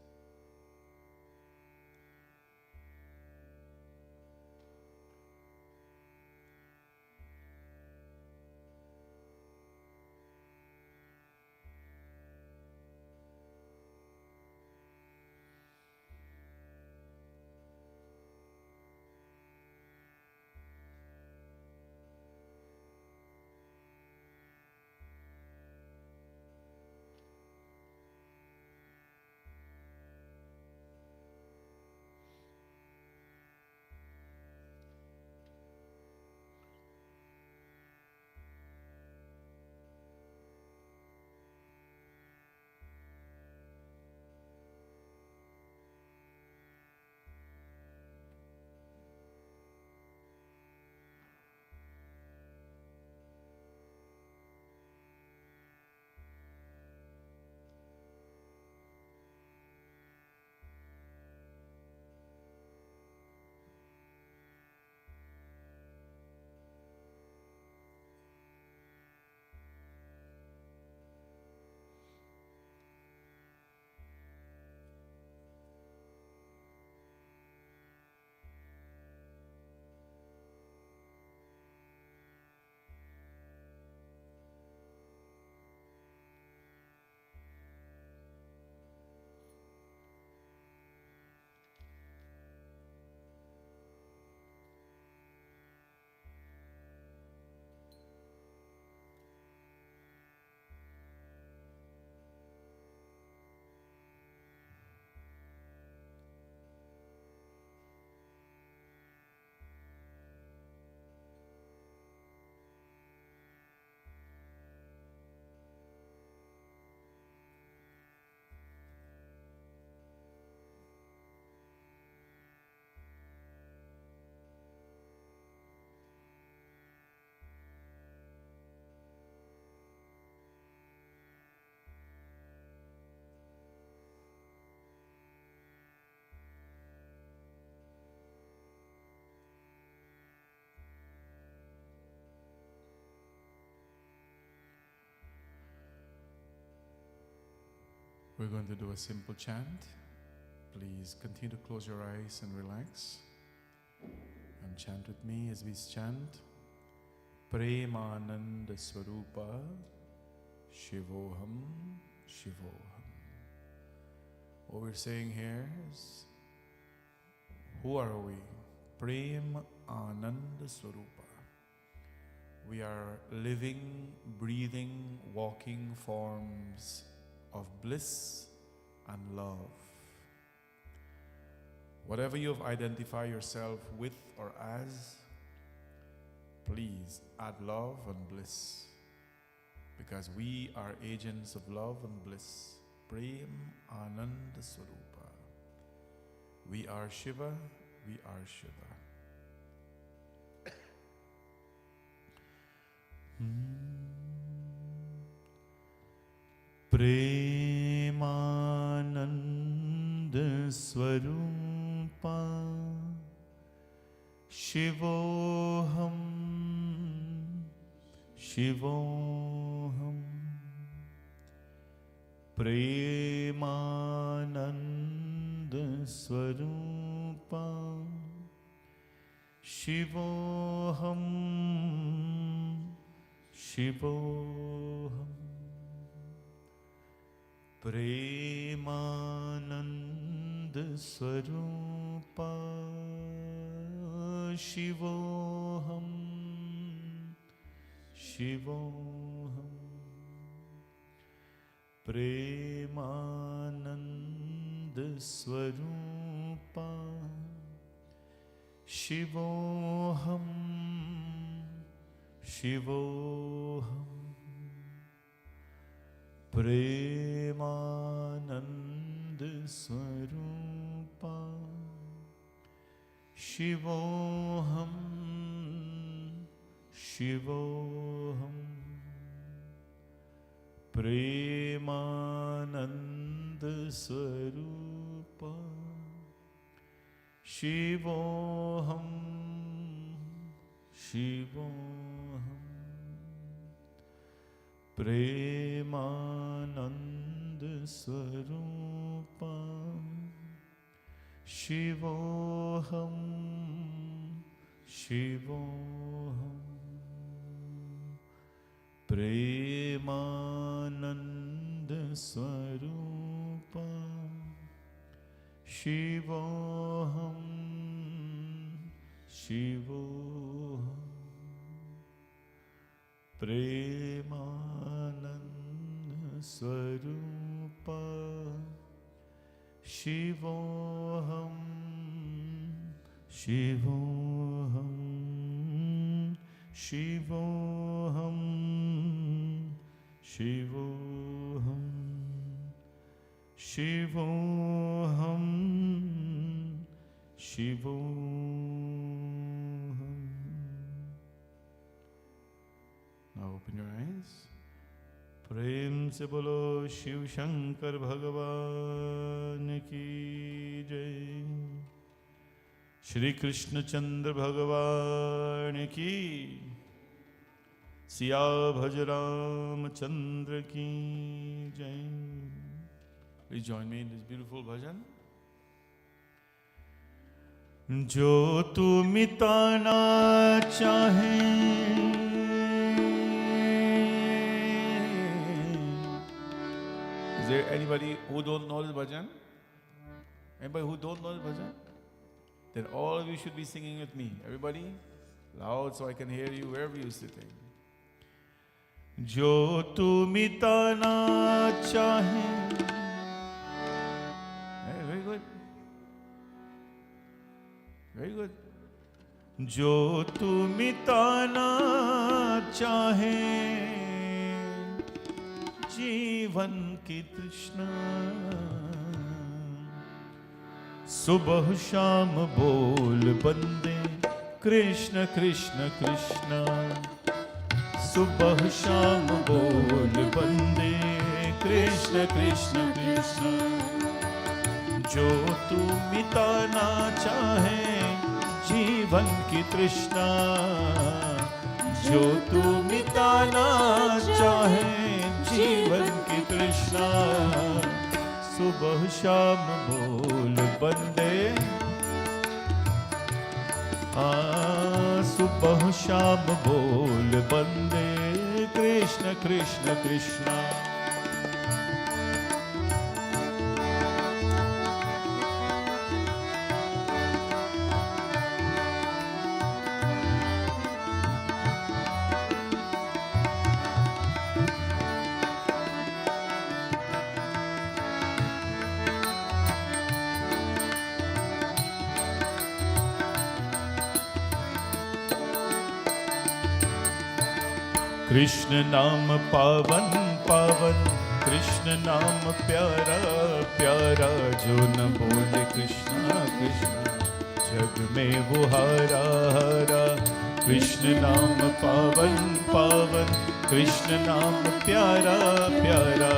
We're going to do a simple chant. Please continue to close your eyes and relax. And chant with me as we chant. Premananda Swarupa Shivoham Shivoham. What we're saying here is, who are we? Prem Ananda Swarupa. We are living, breathing, walking forms of bliss and love. Whatever you have identified yourself with or as, please add love and bliss, because we are agents of love and bliss. Prem Ananda Swarupa. We are Shiva, we are Shiva. Premananda Swarupa Shivoham Shivoham. Premananda Swarupa Shivoham Shivoham. Premananda Swarupa Shivoham Shivoham. Premananda Swarupa Shivoham Shivoham. Premananda Swarupa Shivoham Shivoham. Premananda Swarupa Shivoham Shivoham. Premananda Swarupa Shivoham Shivoham. Premananda Swarupa Shivoham Shivoham. Premananda Swarupa Shivoham Shivoham. Shivoham Shivoham. Shivoham Shivoham. Now open your eyes. प्रेम से बोलो शिव शंकर भगवान की जय। श्री कृष्ण चंद्र भगवान की, सिया भज रामचंद्र की जय। Please join me in this beautiful bhajan. जो तू मिटाना चाहे Is there anybody who don't know this bhajan? Anybody who don't know this bhajan? Then all of you should be singing with me. Everybody, loud so I can hear you wherever you're sitting. जो तू मिटाना चाहे, very good, very good. जो तू मिटाना चाहे जीवन की तृष्णा, सुबह शाम बोल बंदे कृष्ण कृष्ण कृष्ण। सुबह शाम बोल बंदे कृष्ण कृष्ण कृष्ण। जो तू मिटाना चाहे जीवन की तृष्णा, जो तू मिटाना चाहे जीवन की तृष्णा, सुबह शाम बोल बंदे, सुबह शाम बोल बंदे, कृष्ण कृष्ण कृष्ण। कृष्ण नाम पावन पावन, कृष्ण नाम प्यारा प्यारा, जो न बोले कृष्णा कृष्णा जग में वो हारा हारा। कृष्ण नाम पावन पावन, कृष्ण नाम प्यारा प्यारा,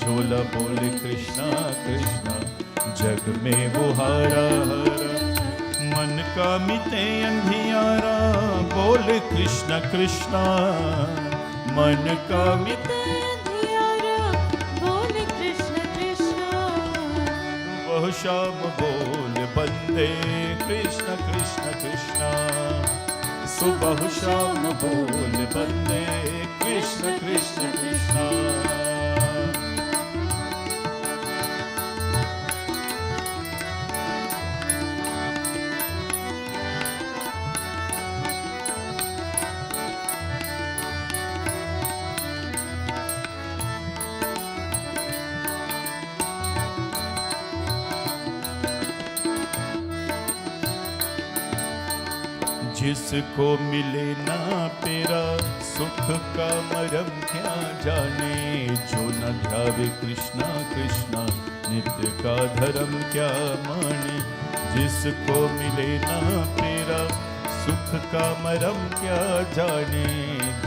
जो न बोले कृष्णा कृष्णा जग में वो हारा हारा। मन का मिटे अंधियारा, बोले कृष्ण कृष्णा, मन का मिटे
अंधियारा, बोले कृष्ण कृष्ण।
सुबह शाम बोल बंदे, कृष्ण कृष्ण कृष्ण। सुबह शाम बोल बंदे, कृष्ण कृष्ण कृष्ण। जिसको मिले ना तेरा सुख का मरम क्या जाने, जो न ध्यावे कृष्णा कृष्णा नित्य का धर्म क्या माने। जिसको मिले ना तेरा सुख का मरम क्या जाने,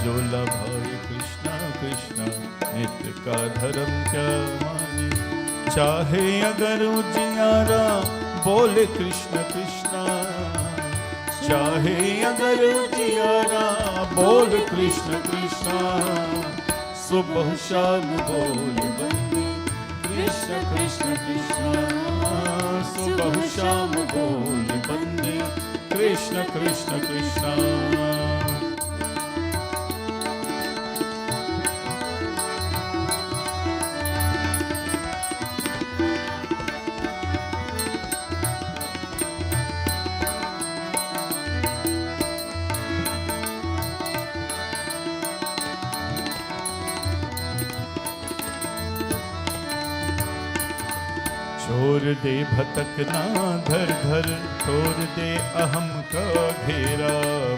जो न भावे कृष्णा कृष्णा नित्य का धर्म क्या माने। चाहे अगर उजियारा, बोले कृष्ण कृष्णा, चाहे अगर उजियारा, बोल कृष्ण कृष्णा। सुबह शाम बोल बंदे, कृष्ण कृष्ण कृष्ण। सुबह शाम बोल बंदे, कृष्ण कृष्ण कृष्ण। छोड़ दे भटकना धर धर, तोड़ दे अहम का घेरा।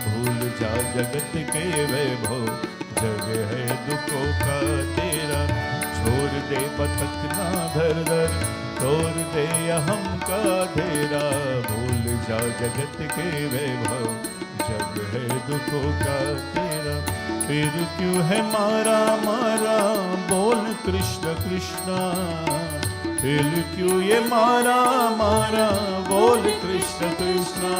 भूल जा जगत के वैभव, जग है दुखों का तेरा। छोड़ दे भटकना धर धर, तोड़ दे अहम का घेरा। भूल जा जगत के वैभव, जग है दुखों का तेरा। फिर क्यों है मारा मारा, बोल कृष्ण कृष्णा। फिर क्यों ये मारा मारा, बोल कृष्ण कृष्णा।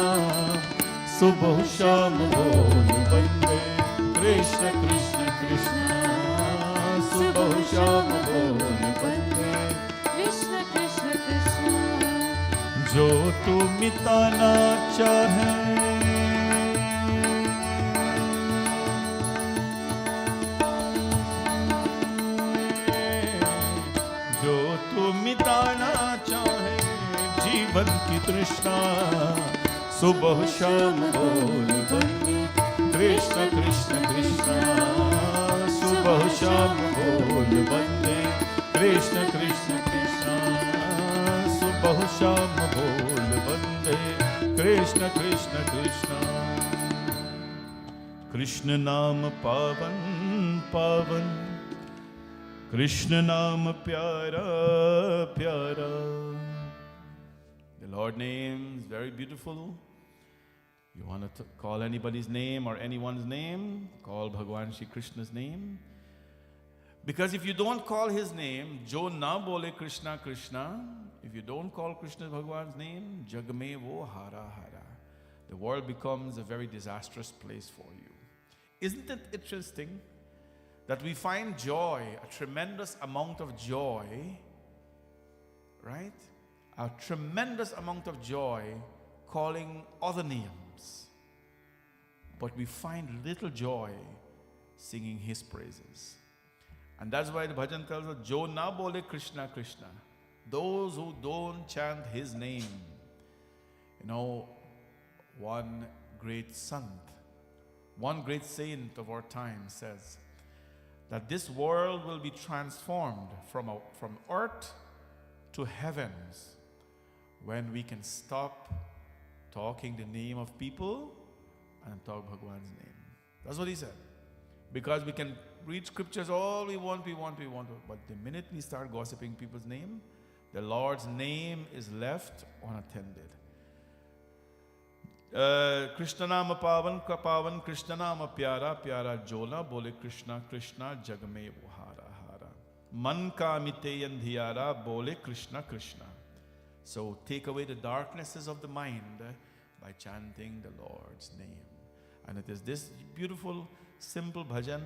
सुबह शाम बोल बंदे, कृष्ण कृष्ण कृष्ण। सुबह शाम बोल बंदे,
कृष्ण कृष्ण कृष्ण।
जो तू मिटाना चाहे, जो तू मिटाना चाहे जीवन की तृष्णा। सुबह शाम बोल बंदे, कृष्ण कृष्ण कृष्ण। सुबह शाम बोल बंदे, कृष्ण कृष्ण कृष्ण। सुबह शाम बोल बंदे, कृष्ण कृष्ण कृष्ण। कृष्ण नाम पावन पावन, कृष्ण नाम प्यारा प्यारा। The Lord name is very beautiful. You want to call anybody's name or anyone's name, call Bhagwan Shri Krishna's name. Because if you don't call his name, jo na bole Krishna Krishna, if you don't call Krishna Bhagwan's name, jag mein wo hara hara. The world becomes a very disastrous place for you. Isn't it interesting that we find joy, a tremendous amount of joy, right? A tremendous amount of joy calling other names. But we find little joy singing his praises. And that's why the bhajan tells us, Jo na bole Krishna Krishna. Those who don't chant his name. You know, one great sant, one great saint of our time says that this world will be transformed from earth to heavens when we can stop talking the name of people and talk Bhagwan's name. That's what he said. Because we can read scriptures all we want. But the minute we start gossiping people's name, the Lord's name is left unattended. Krishna nama pavan ka pavan, Krishna nama pyara pyara, Jona bole Krishna Krishna, jagme hara hara. Man ka mite andhiyara, bole Krishna Krishna. So take away the darknesses of the mind by chanting the Lord's name. And it is this beautiful, simple bhajan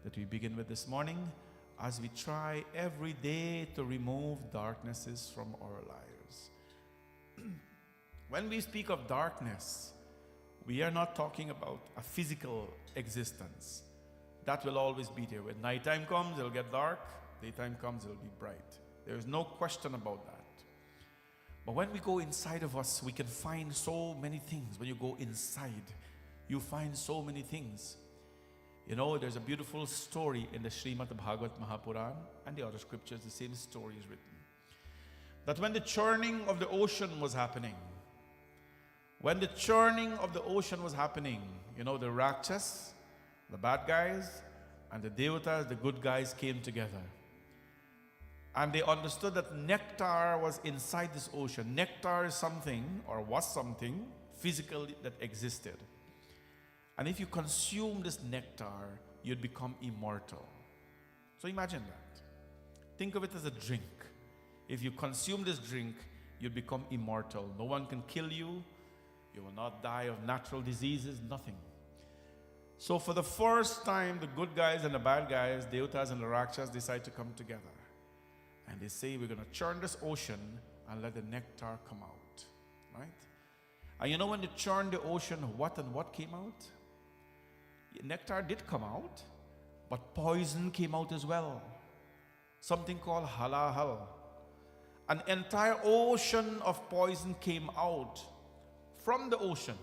that we begin with this morning as we try every day to remove darknesses from our lives. When we speak of darkness, we are not talking about a physical existence. That will always be there. When nighttime comes, it'll get dark. Daytime comes, it'll be bright. There is no question about that. But when we go inside of us, we can find so many things. When you go inside, you find so many things. You know, there's a beautiful story in the Srimad Bhagavad Mahapuran and the other scriptures, the same story is written. That when the churning of the ocean was happening, you know, the Rakshas, the bad guys, and the Devatas, the good guys came together. And they understood that nectar was inside this ocean. Nectar is something, or was something, physical that existed. And if you consume this nectar, you'd become immortal. So imagine that. Think of it as a drink. If you consume this drink, you'd become immortal. No one can kill you. You will not die of natural diseases, nothing. So for the first time, the good guys and the bad guys, Devatas and the Rakshas, decide to come together. And they say, we're going to churn this ocean and let the nectar come out. Right? And you know when they churned the ocean, what and what came out? Nectar did come out, but poison came out as well. Something called halahal. An entire ocean of poison came out from the ocean.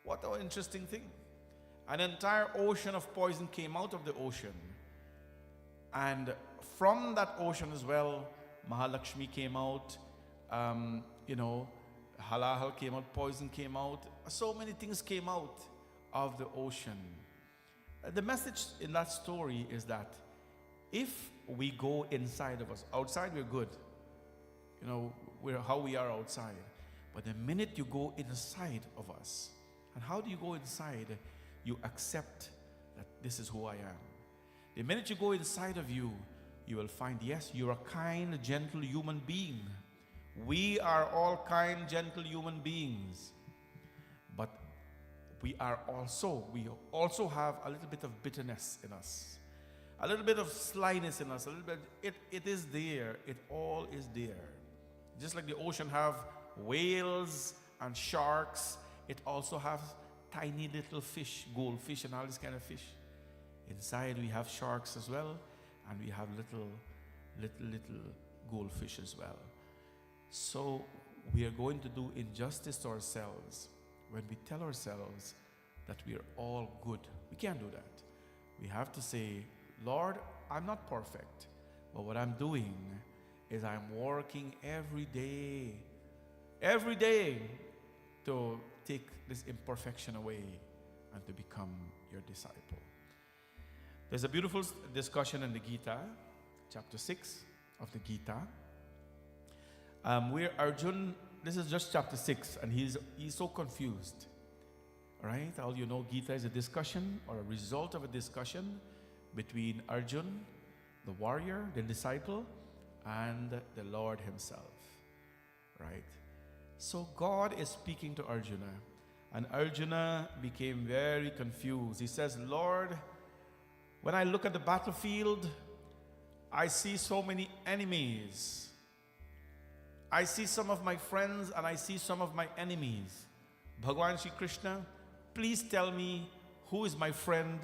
What an interesting thing. An entire ocean of poison came out of the ocean. And from that ocean as well, Mahalakshmi came out, you know, halahal came out, poison came out. So many things came out of the ocean. The message in that story is that if we go inside of us, outside we're good, you know, we're how we are outside. But the minute you go inside of us, and how do you go inside? You accept that this is who I am. The minute you go inside of you, you will find, yes, you're a kind, gentle human being. We are all kind, gentle human beings. But we also have a little bit of bitterness in us. A little bit of slyness in us. A little bit, it is there. It all is there. Just like the ocean have whales and sharks, it also has tiny little fish, goldfish and all this kind of fish. Inside we have sharks as well, and we have little goldfish as well. So we are going to do injustice to ourselves when we tell ourselves that we are all good. We can't do that. We have to say, Lord, I'm not perfect, but what I'm doing is I'm working every day to take this imperfection away and to become your disciple. There's a beautiful discussion in the Gita, chapter 6 of the Gita, where Arjun, this is just chapter 6, and he's so confused. Right? All you know, Gita is a discussion or a result of a discussion between Arjun, the warrior, the disciple, and the Lord himself. Right? So God is speaking to Arjuna, and Arjuna became very confused. He says, Lord, when I look at the battlefield, I see so many enemies. I see some of my friends and I see some of my enemies. Bhagwan Shri Krishna, please tell me who is my friend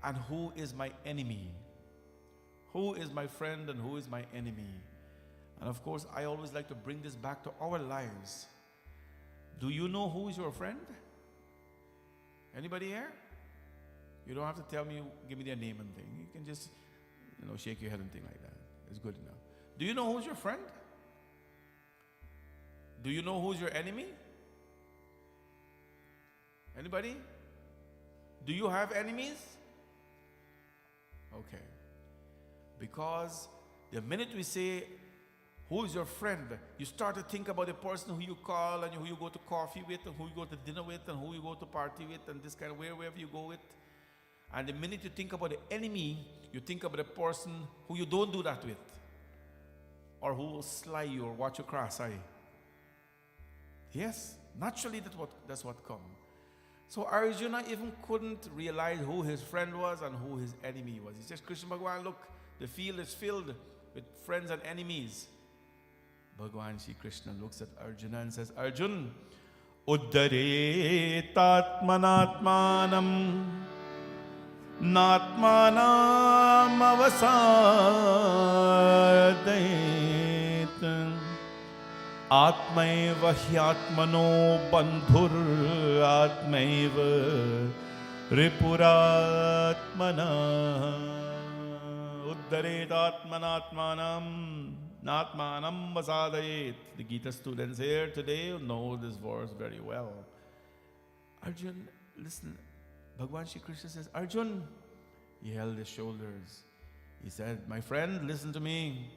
and who is my enemy. Who is my friend and who is my enemy? And of course, I always like to bring this back to our lives. Do you know who is your friend? Anybody here? You don't have to tell me, give me their name and thing. You can just, shake your head and thing like that. It's good enough. Do you know who's your friend? Do you know who's your enemy? Anybody? Do you have enemies? Okay. Because the minute we say, who is your friend? You start to think about the person who you call and who you go to coffee with and who you go to dinner with and who you go to party with and this kind of wherever you go with. And the minute you think about the enemy, you think about the person who you don't do that with, or who will sly you or watch you cross eye. Yes, naturally that's what comes. So Arjuna even couldn't realize who his friend was and who his enemy was. He says, Krishna Bhagavan, look, the field is filled with friends and enemies. Bhagavan Shri Krishna looks at Arjuna and says, Arjun, Uddare tatmanatmanam natmanam avasadayet atmaiva hyatmano bandhur atmaiva ripuratmana uddare tatmanatmanam natmanam vasadayet. The Gita students here today know this verse very well. Arjun, listen. Bhagwan Shri Krishna says, Arjun, he held his shoulders. He said, my friend, listen to me.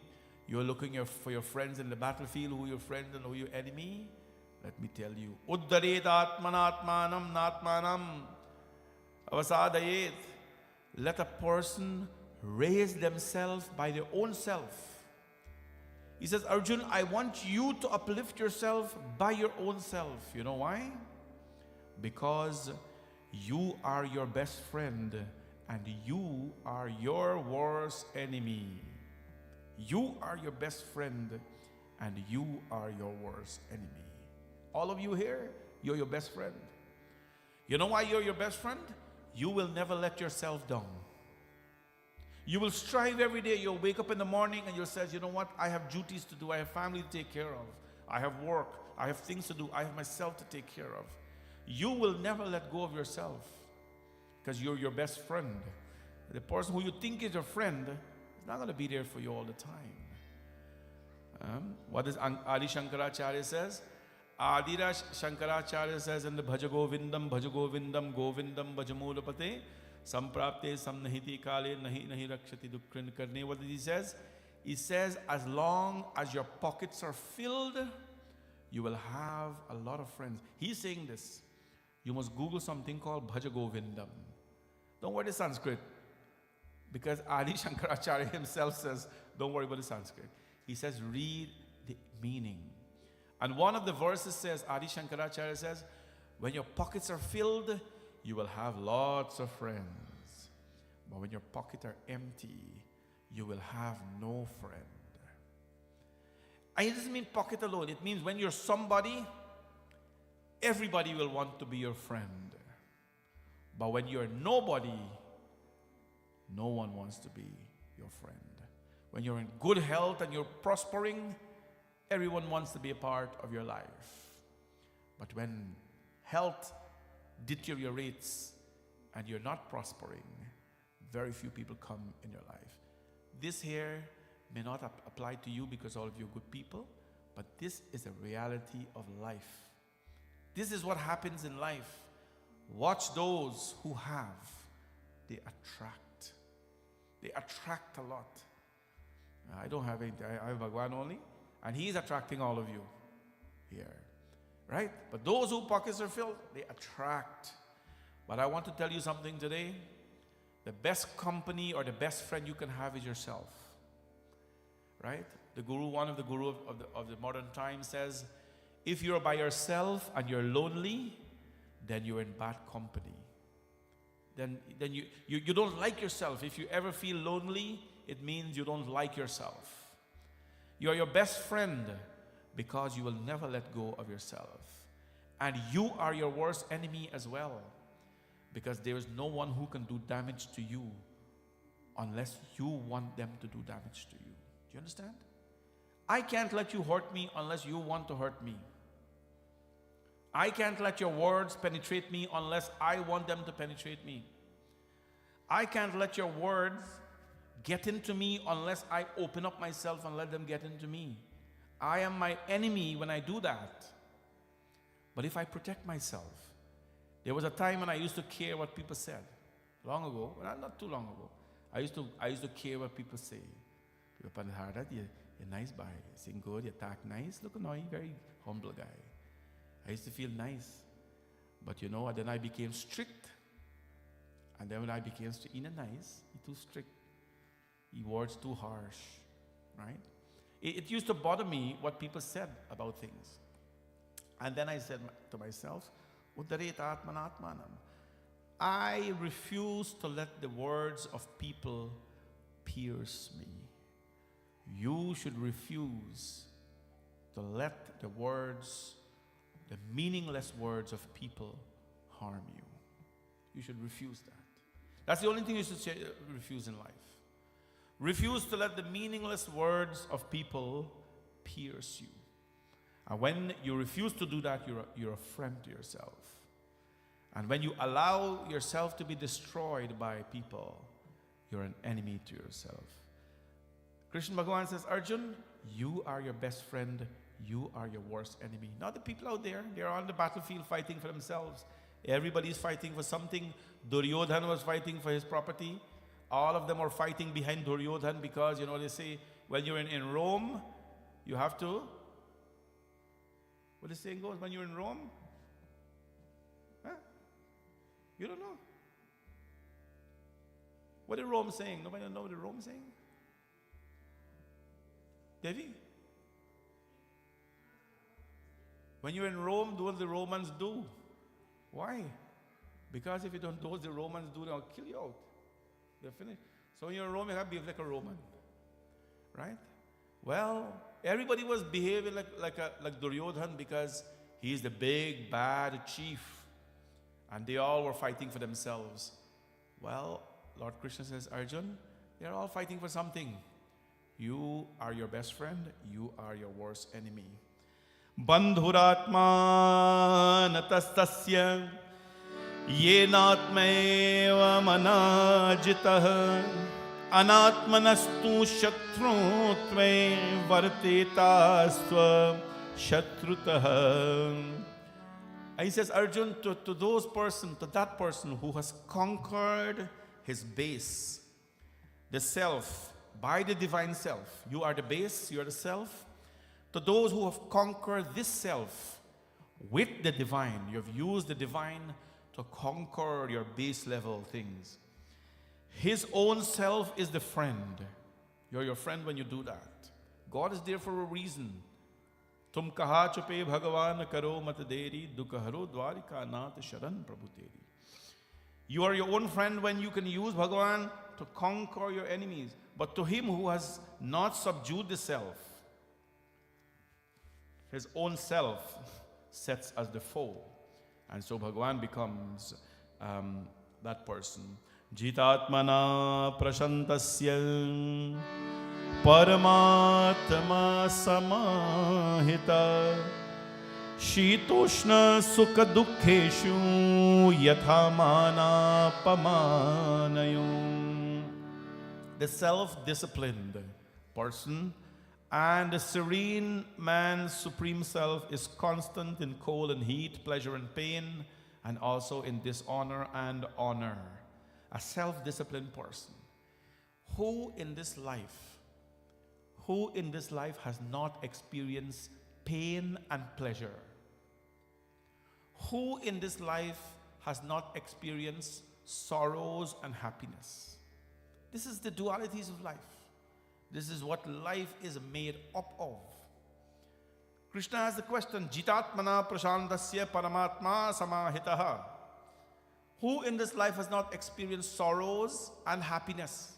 You're looking for your friends in the battlefield, who your friend and who your enemy. Let me tell you, Uddaret atmanatmanam natmanam avasadayet. Let a person raise themselves by their own self. He says, Arjun, I want you to uplift yourself by your own self. You know why? Because you are your best friend and you are your worst enemy. You are your best friend and you are your worst enemy. All of you here, you're your best friend. You know why you're your best friend? You will never let yourself down. You will strive every day. You'll wake up in the morning and you'll say, you know what? I have duties to do. I have family to take care of. I have work. I have things to do. I have myself to take care of. You will never let go of yourself because you're your best friend. The person who you think is your friend is not going to be there for you all the time. What does Adi Shankaracharya says? Adi Shankaracharya says in the Bhajagovindam, Bhajagovindam, Govindam, Bhajamulapate, Samprapte, Samnahiti Kale, Nahi Rakshati Dukrin Karne. What did he says? He says, as long as your pockets are filled, you will have a lot of friends. He's saying this. You must Google something called Bhajagovindam. Don't worry the Sanskrit. Because Adi Shankaracharya himself says, don't worry about the Sanskrit. He says, read the meaning. And one of the verses says, Adi Shankaracharya says, when your pockets are filled, you will have lots of friends. But when your pockets are empty, you will have no friend. And it doesn't mean pocket alone. It means when you're somebody, everybody will want to be your friend. But when you're nobody, no one wants to be your friend. When you're in good health and you're prospering, everyone wants to be a part of your life. But when health deteriorates and you're not prospering, very few people come in your life. This here may not apply to you because all of you are good people, but this is a reality of life. This is what happens in life. Watch those who have. They attract. They attract a lot. I don't have anything. I have Bhagwan only. And he's attracting all of you here. Right? But those whose pockets are filled, they attract. But I want to tell you something today. The best company or the best friend you can have is yourself. Right? The guru, one of the guru of the modern time says, if you're by yourself and you're lonely, then you're in bad company. Then you don't like yourself. If you ever feel lonely, it means you don't like yourself. You're your best friend. because you will never let go of yourself. And you are your worst enemy as well, because there is no one who can do damage to you unless you want them to do damage to you. Do you understand? I can't let you hurt me unless you want to hurt me. I can't let your words penetrate me unless I want them to penetrate me. I can't let your words get into me unless I open up myself and let them get into me. I am my enemy when I do that. But if I protect myself, there was a time when I used to care what people said. Long ago, well, not too long ago, I used to care what people say. People find it hard that you're nice guy, you sing good, you talk nice, look annoying, very humble guy. I used to feel nice, but you know, then I became strict. And then when I became nice, he too strict. He words too harsh, right? It used to bother me what people said about things. And then I said to myself, Uddaret Atmanatmanam. I refuse to let the words of people pierce me. You should refuse to let the words, the meaningless words of people harm you. You should refuse that. That's the only thing you should refuse in life. Refuse to let the meaningless words of people pierce you. And when you refuse to do that, you're a friend to yourself. And when you allow yourself to be destroyed by people, you're an enemy to yourself. Krishna Bhagavan says, Arjun, you are your best friend. You are your worst enemy. Not the people out there. They're on the battlefield fighting for themselves. Everybody's fighting for something. Duryodhan was fighting for his property. All of them are fighting behind Duryodhan because, they say, when you're in Rome, you have to, what the saying goes, when you're in Rome, you don't know. What is Rome saying? Nobody know what the Rome saying? Devi? When you're in Rome, do what the Romans do. Why? Because if you don't do what the Romans do, they'll kill you out. They're finished. So when you're in Rome, you have to behave like a Roman. Right? Well, everybody was behaving like Duryodhan because he's the big, bad chief. And they all were fighting for themselves. Well, Lord Krishna says, Arjun, they're all fighting for something. You are your best friend. You are your worst enemy. Bandhuratma natastasya yenatmeva manajitah anatmanastu shatrutve vartetasva shatrutah. And he says, Arjun, to that person who has conquered his base, the self, by the divine self. You are the base, you are the self. To those who have conquered this self with the divine, you have used the divine to conquer your base level things. His own self is the friend. You're your friend when you do that. God is there for a reason. Tum kaha chupe bhagavan karo mat deri dukharo dwarika nath sharan prabhu teri. You are your own friend when you can use Bhagavan to conquer your enemies. But to him who has not subdued the self, his own self sets as the foe. And so Bhagavan becomes that person. Jitatmana prashantasya paramatma samahita shitoshna sukha dukkheshu yathamana pamanayum. The self-disciplined person and the serene man's supreme self is constant in cold and heat, pleasure and pain, and also in dishonor and honor. A self-disciplined person. Who in this life has not experienced pain and pleasure? Who in this life has not experienced sorrows and happiness? This is the dualities of life. This is what life is made up of. Krishna has the question, Jitatmana prashantasya paramatma samahitaha. Who in this life has not experienced sorrows and happiness?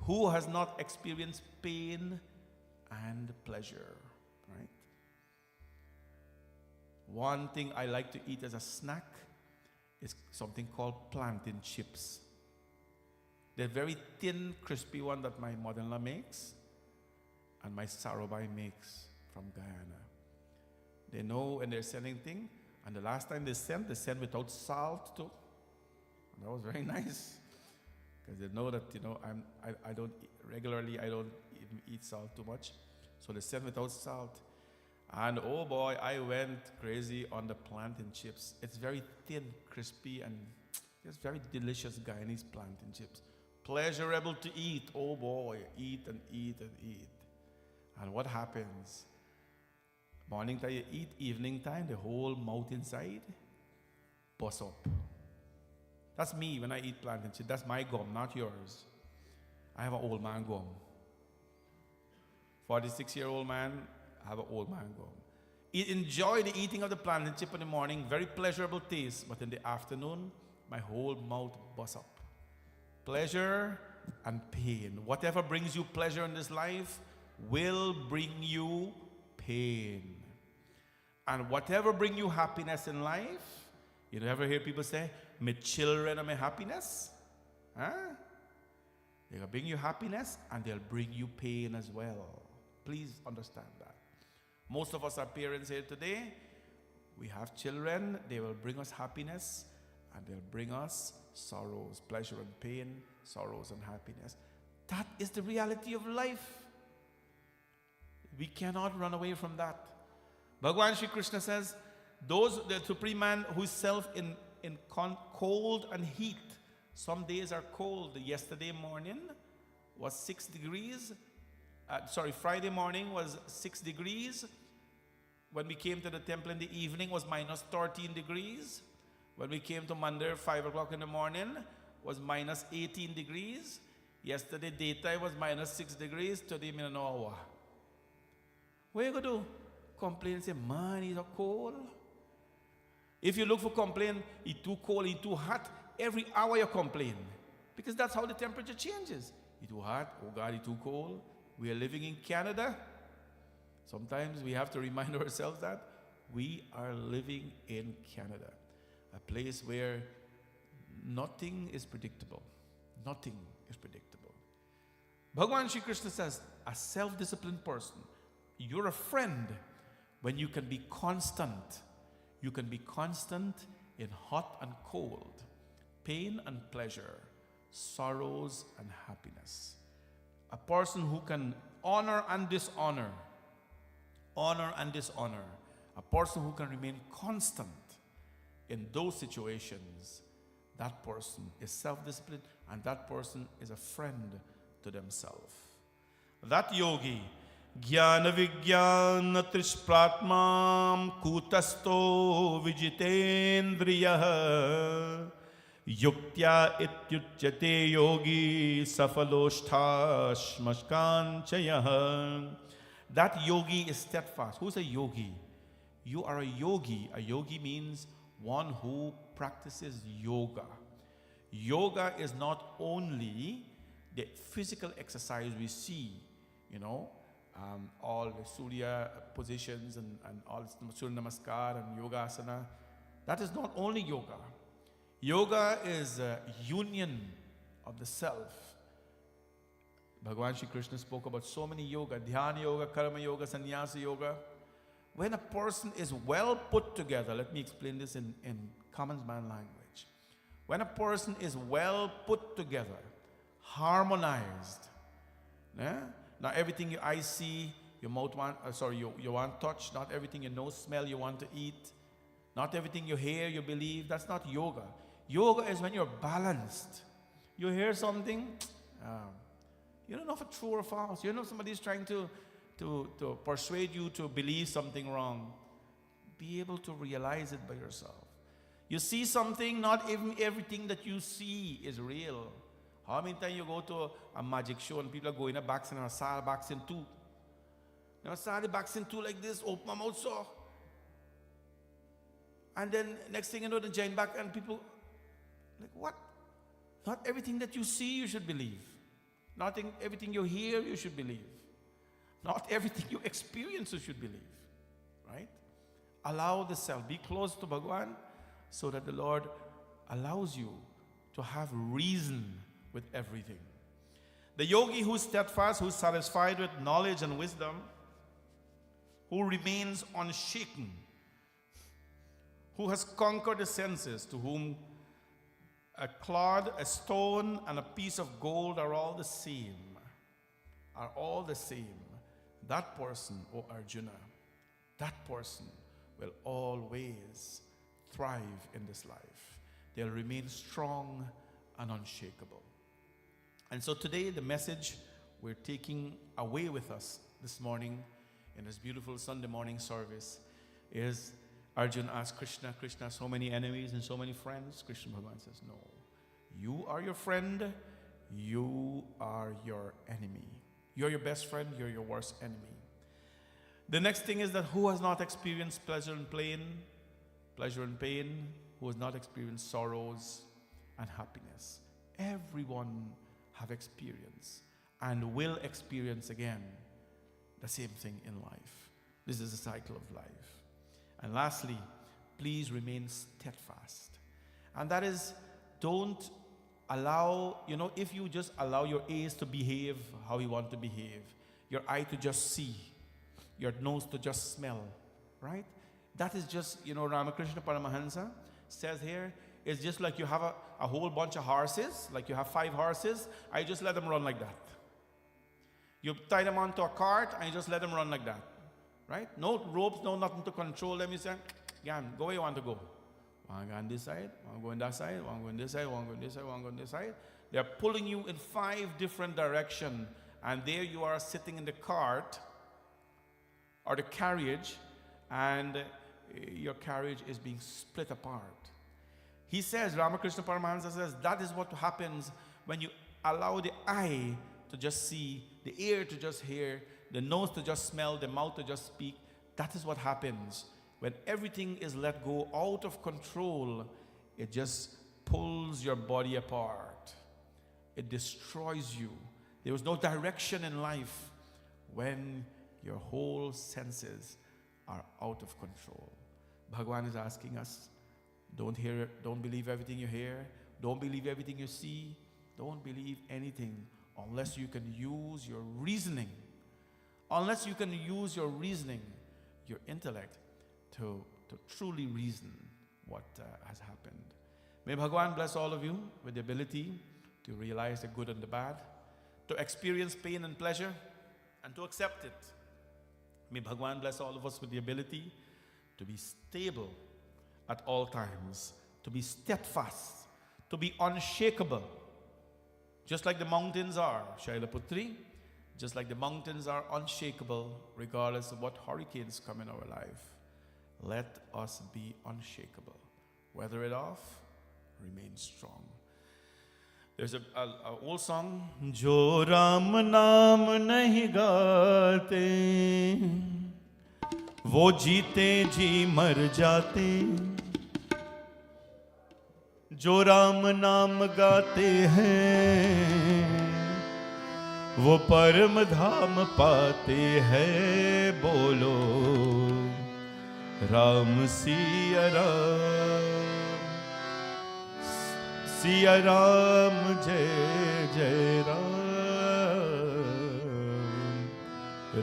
Who has not experienced pain and pleasure? Right? One thing I like to eat as a snack is something called plantain chips. They're very thin, crispy one that my mother-in-law makes and my Sarobai makes from Guyana. They know when they're sending things, and the last time they sent without salt too. And that was very nice, because they know that, you know, I don't regularly, I don't even eat salt too much. So they sent without salt. And oh boy, I went crazy on the plantain chips. It's very thin, crispy, and it's very delicious Guyanese plantain chips. Pleasurable to eat. Oh boy, eat and eat and eat. And what happens? Morning time you eat, evening time, the whole mouth inside bust up. That's me when I eat plantain chips. That's my gum, not yours. I have an old man gum. 46-year-old man, I have an old man gum. Enjoy the eating of the plantain chip in the morning, very pleasurable taste, but in the afternoon, my whole mouth busts up. Pleasure and pain. Whatever brings you pleasure in this life will bring you pain. And whatever brings you happiness in life, you ever hear people say, my children are my happiness? Huh? They'll bring you happiness and they'll bring you pain as well. Please understand that. Most of us are parents here today. We have children. They will bring us happiness and they'll bring us sorrows, pleasure and pain, sorrows and happiness. That is the reality of life. We cannot run away from that. Bhagavan Shri Krishna says, the supreme man who is self in cold and heat. Some days are cold. Yesterday morning was 6 degrees. Friday morning was 6 degrees. When we came to the temple in the evening was minus 13 degrees. When we came to Monday, 5 o'clock in the morning, was minus 18 degrees. Yesterday daytime was minus 6 degrees. Today, I don't know. What are you going to do? Complain and say, man, it's so cold. If you look for complaint, it's too cold, it's too hot, every hour you complain. Because that's how the temperature changes. It's too hot, oh God, it's too cold. We are living in Canada. Sometimes we have to remind ourselves that we are living in Canada. A place where nothing is predictable. Nothing is predictable. Bhagavan Shri Krishna says, a self-disciplined person, you're a friend when you can be constant. You can be constant in hot and cold, pain and pleasure, sorrows and happiness. A person who can honor and dishonor, a person who can remain constant in those situations, that person is self-disciplined and that person is a friend to themselves. That yogi, Jnana Vijnana Trishpratmam Kutasto Vijitendriya Yuktya Ityuchyate Yogi Safaloshthashmashkanchaya. That yogi is steadfast. Who's a yogi? You are a yogi. A yogi means one who practices yoga. Yoga is not only the physical exercise we see, you know, all the Surya positions and all Surya Namaskar and Yogasana. That is not only yoga. Yoga is a union of the self. Bhagavan Shri Krishna spoke about so many yoga, Dhyana Yoga, Karma Yoga, Sannyasa Yoga. When a person is well put together, let me explain this in common man language. When a person is well put together, harmonized, not everything your eyes see, your mouth want, you want touch, not everything your nose smell, you want to eat, not everything you hear, you believe. That's not yoga. Yoga is when you're balanced. You hear something, you don't know if it's true or false. You don't know if somebody's trying to persuade you to believe something wrong. Be able to realize it by yourself. You see something, not even everything that you see is real. How many times you go to a magic show and people are going in backs and I saw backs in two. I saw the backs in two like this, open my mouth so. And then next thing you know, the giant back and people, like what? Not everything that you see you should believe. Not everything you hear you should believe. Not everything you experience you should believe. Right? Allow the self. Be close to Bhagwan so that the Lord allows you to have reason with everything. The yogi who's steadfast, who's satisfied with knowledge and wisdom, who remains unshaken, who has conquered the senses, to whom a clod, a stone, and a piece of gold are all the same. Are all the same. That person, O Arjuna, that person will always thrive in this life. They'll remain strong and unshakable. And so today, the message we're taking away with us this morning in this beautiful Sunday morning service is Arjuna asked Krishna, Krishna, so many enemies and so many friends. Krishna Bhagavan says, no. You are your friend, you are your enemy. You're your best friend, you're your worst enemy. The next thing is that who has not experienced pleasure and pain, who has not experienced sorrows and happiness? Everyone have experienced and will experience again the same thing in life. This is a cycle of life. And lastly, please remain steadfast. And that is, don't allow, if you just allow your ears to behave how you want to behave, your eye to just see, your nose to just smell, right? That is just, Ramakrishna Paramahansa says here, it's just like you have a whole bunch of horses, like you have 5 horses, I just let them run like that. You tie them onto a cart and you just let them run like that, right? No ropes, no nothing to control them. You say, go where you want to go. One go on this side, one go on that side, one go on this side, one go on this side, one go on this side. They're pulling you in 5 different directions, and there you are sitting in the cart or the carriage, and your carriage is being split apart. He says, Ramakrishna Paramahansa says, that is what happens when you allow the eye to just see, the ear to just hear, the nose to just smell, the mouth to just speak. That is what happens. When everything is let go out of control, it just pulls your body apart. It destroys you. There was no direction in life when your whole senses are out of control. Bhagwan is asking us, don't believe everything you hear. Don't believe everything you see. Don't believe anything unless you can use your reasoning. Unless you can use your reasoning, your intellect, to truly reason what has happened. May Bhagwan bless all of you with the ability to realize the good and the bad, to experience pain and pleasure, and to accept it. May Bhagwan bless all of us with the ability to be stable at all times, to be steadfast, to be unshakable, just like the mountains are, Shailaputri, just like the mountains are unshakable regardless of what hurricanes come in our life. Let us be unshakable. Weather it off, remain strong. There's an old song, Jo Ram Naam Nahi Gaate, Wo Jeete Ji Mar Jaate. Jo Ram Naam Gaate Hain, Wo Param Dham Paate Hai. Bolo Ram Siya Ram, Siya Ram Jai Jai Ram,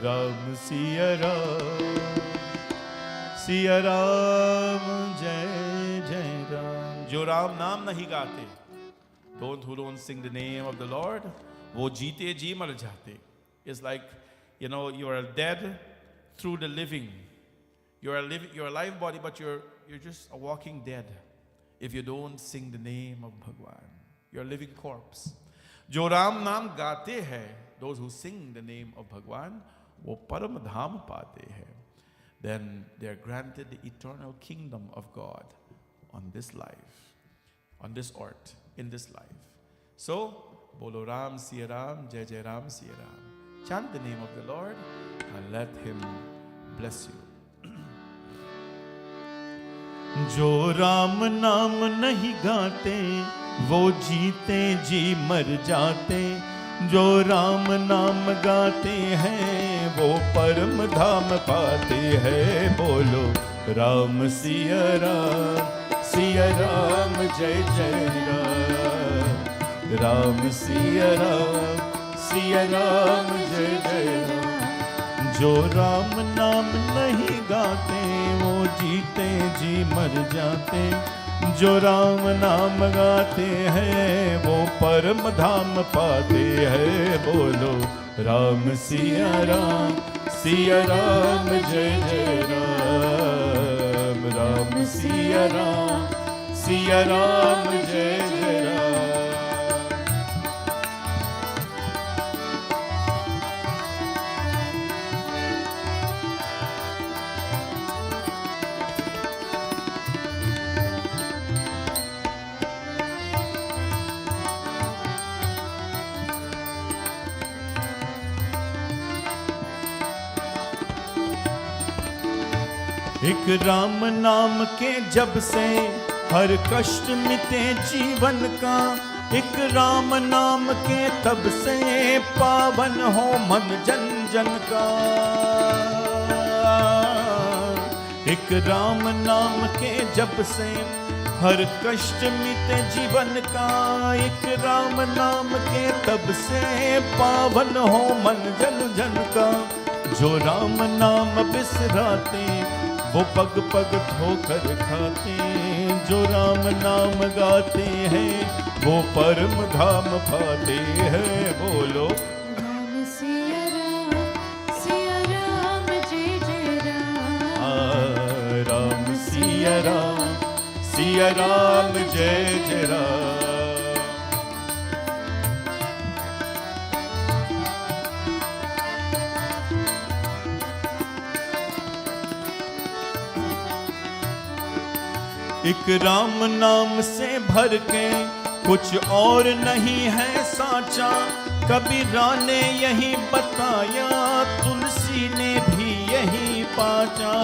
Ram Siya Ram, Siya Ram Jai Jai Ram. Jo Ram Naam Nahi Gaate, who don't sing the name of the Lord, Wo Jeete Ji Mar Jaate. It's like, you are dead through the living. You're a live body, but you're just a walking dead if you don't sing the name of Bhagwan. You're a living corpse. Jo Ram Naam Gaate Hai, those who sing the name of Bhagwan, wo Param Dham Paate Hai. Then they're granted the eternal kingdom of God on this life, on this earth, in this life. So, Bolo Ram Siya Ram, Jai Jai Ram Siya Ram. Chant the name of the Lord and let Him bless you. जो राम नाम नहीं गाते वो जीते जी मर जाते, जो राम नाम गाते हैं वो परम धाम पाते हैं। बोलो राम सिया राम जय जय राम सिया राम जय जय राम। जो राम नाम नहीं गाते वो जीते जी मर जाते, जो राम नाम गाते हैं वो परम धाम पाते हैं। बोलो राम सिया राम जय जय राम। राम सिया राम जय जय राम। एक राम नाम के जब से हर कष्ट मिटे जीवन का, एक राम नाम के तब से पावन हो मन जन जन का। एक राम नाम के जब से हर कष्ट मिटे जीवन का, एक राम नाम के तब से पावन हो मन जन जन का। जो राम नाम बिसराते वो पग पग ठोकर खाते, जो राम नाम गाते हैं वो परम धाम पाते हैं। बोलो
राम सिया राम जय जय राम।
राम सिया राम जय जय राम। एक राम नाम से भर के कुछ और नहीं है साचा, कबीरा ने यही बताया तुलसी ने भी यही पाचा।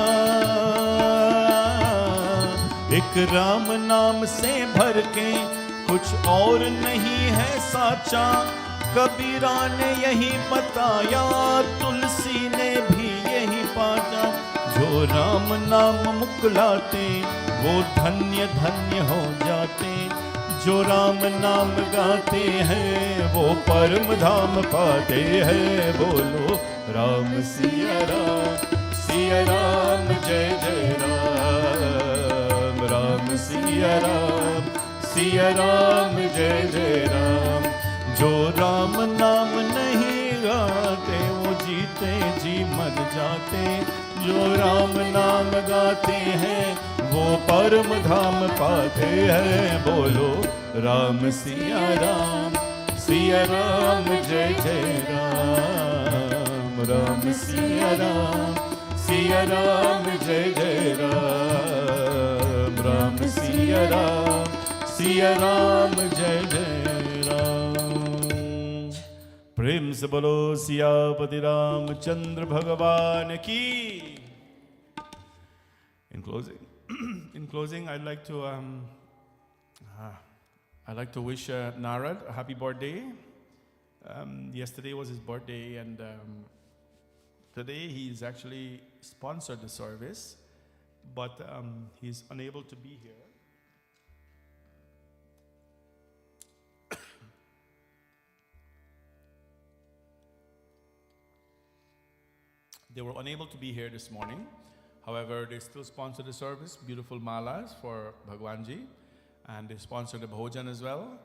एक राम नाम से भर के कुछ और नहीं है साचा, कबीरा ने यही बताया तुलसी ने भी यही पाचा। जो राम नाम मुकलाते वो धन्य धन्य हो जाते, जो राम नाम गाते हैं वो परम धाम पाते हैं। बोलो राम सिया राम जय जय राम। राम सिया राम जय जय राम। जो राम नाम नहीं गाते वो जीते जी मर जाते, जो राम नाम गाते हैं वो परम धाम पाते हैं। बोलो राम सिया राम जय जय राम। राम सिया राम जय जय राम। राम सिया राम जय जय राम। प्रेम से बोलो सियापति रामचंद्र भगवान की। In closing, I'd like to wish Narad a happy birthday. Yesterday was his birthday, and today he's actually sponsored the service, but he's unable to be here. They were unable to be here this morning. However, they still sponsor the service, beautiful malas for Bhagwanji, and they sponsor the Bhojan as well.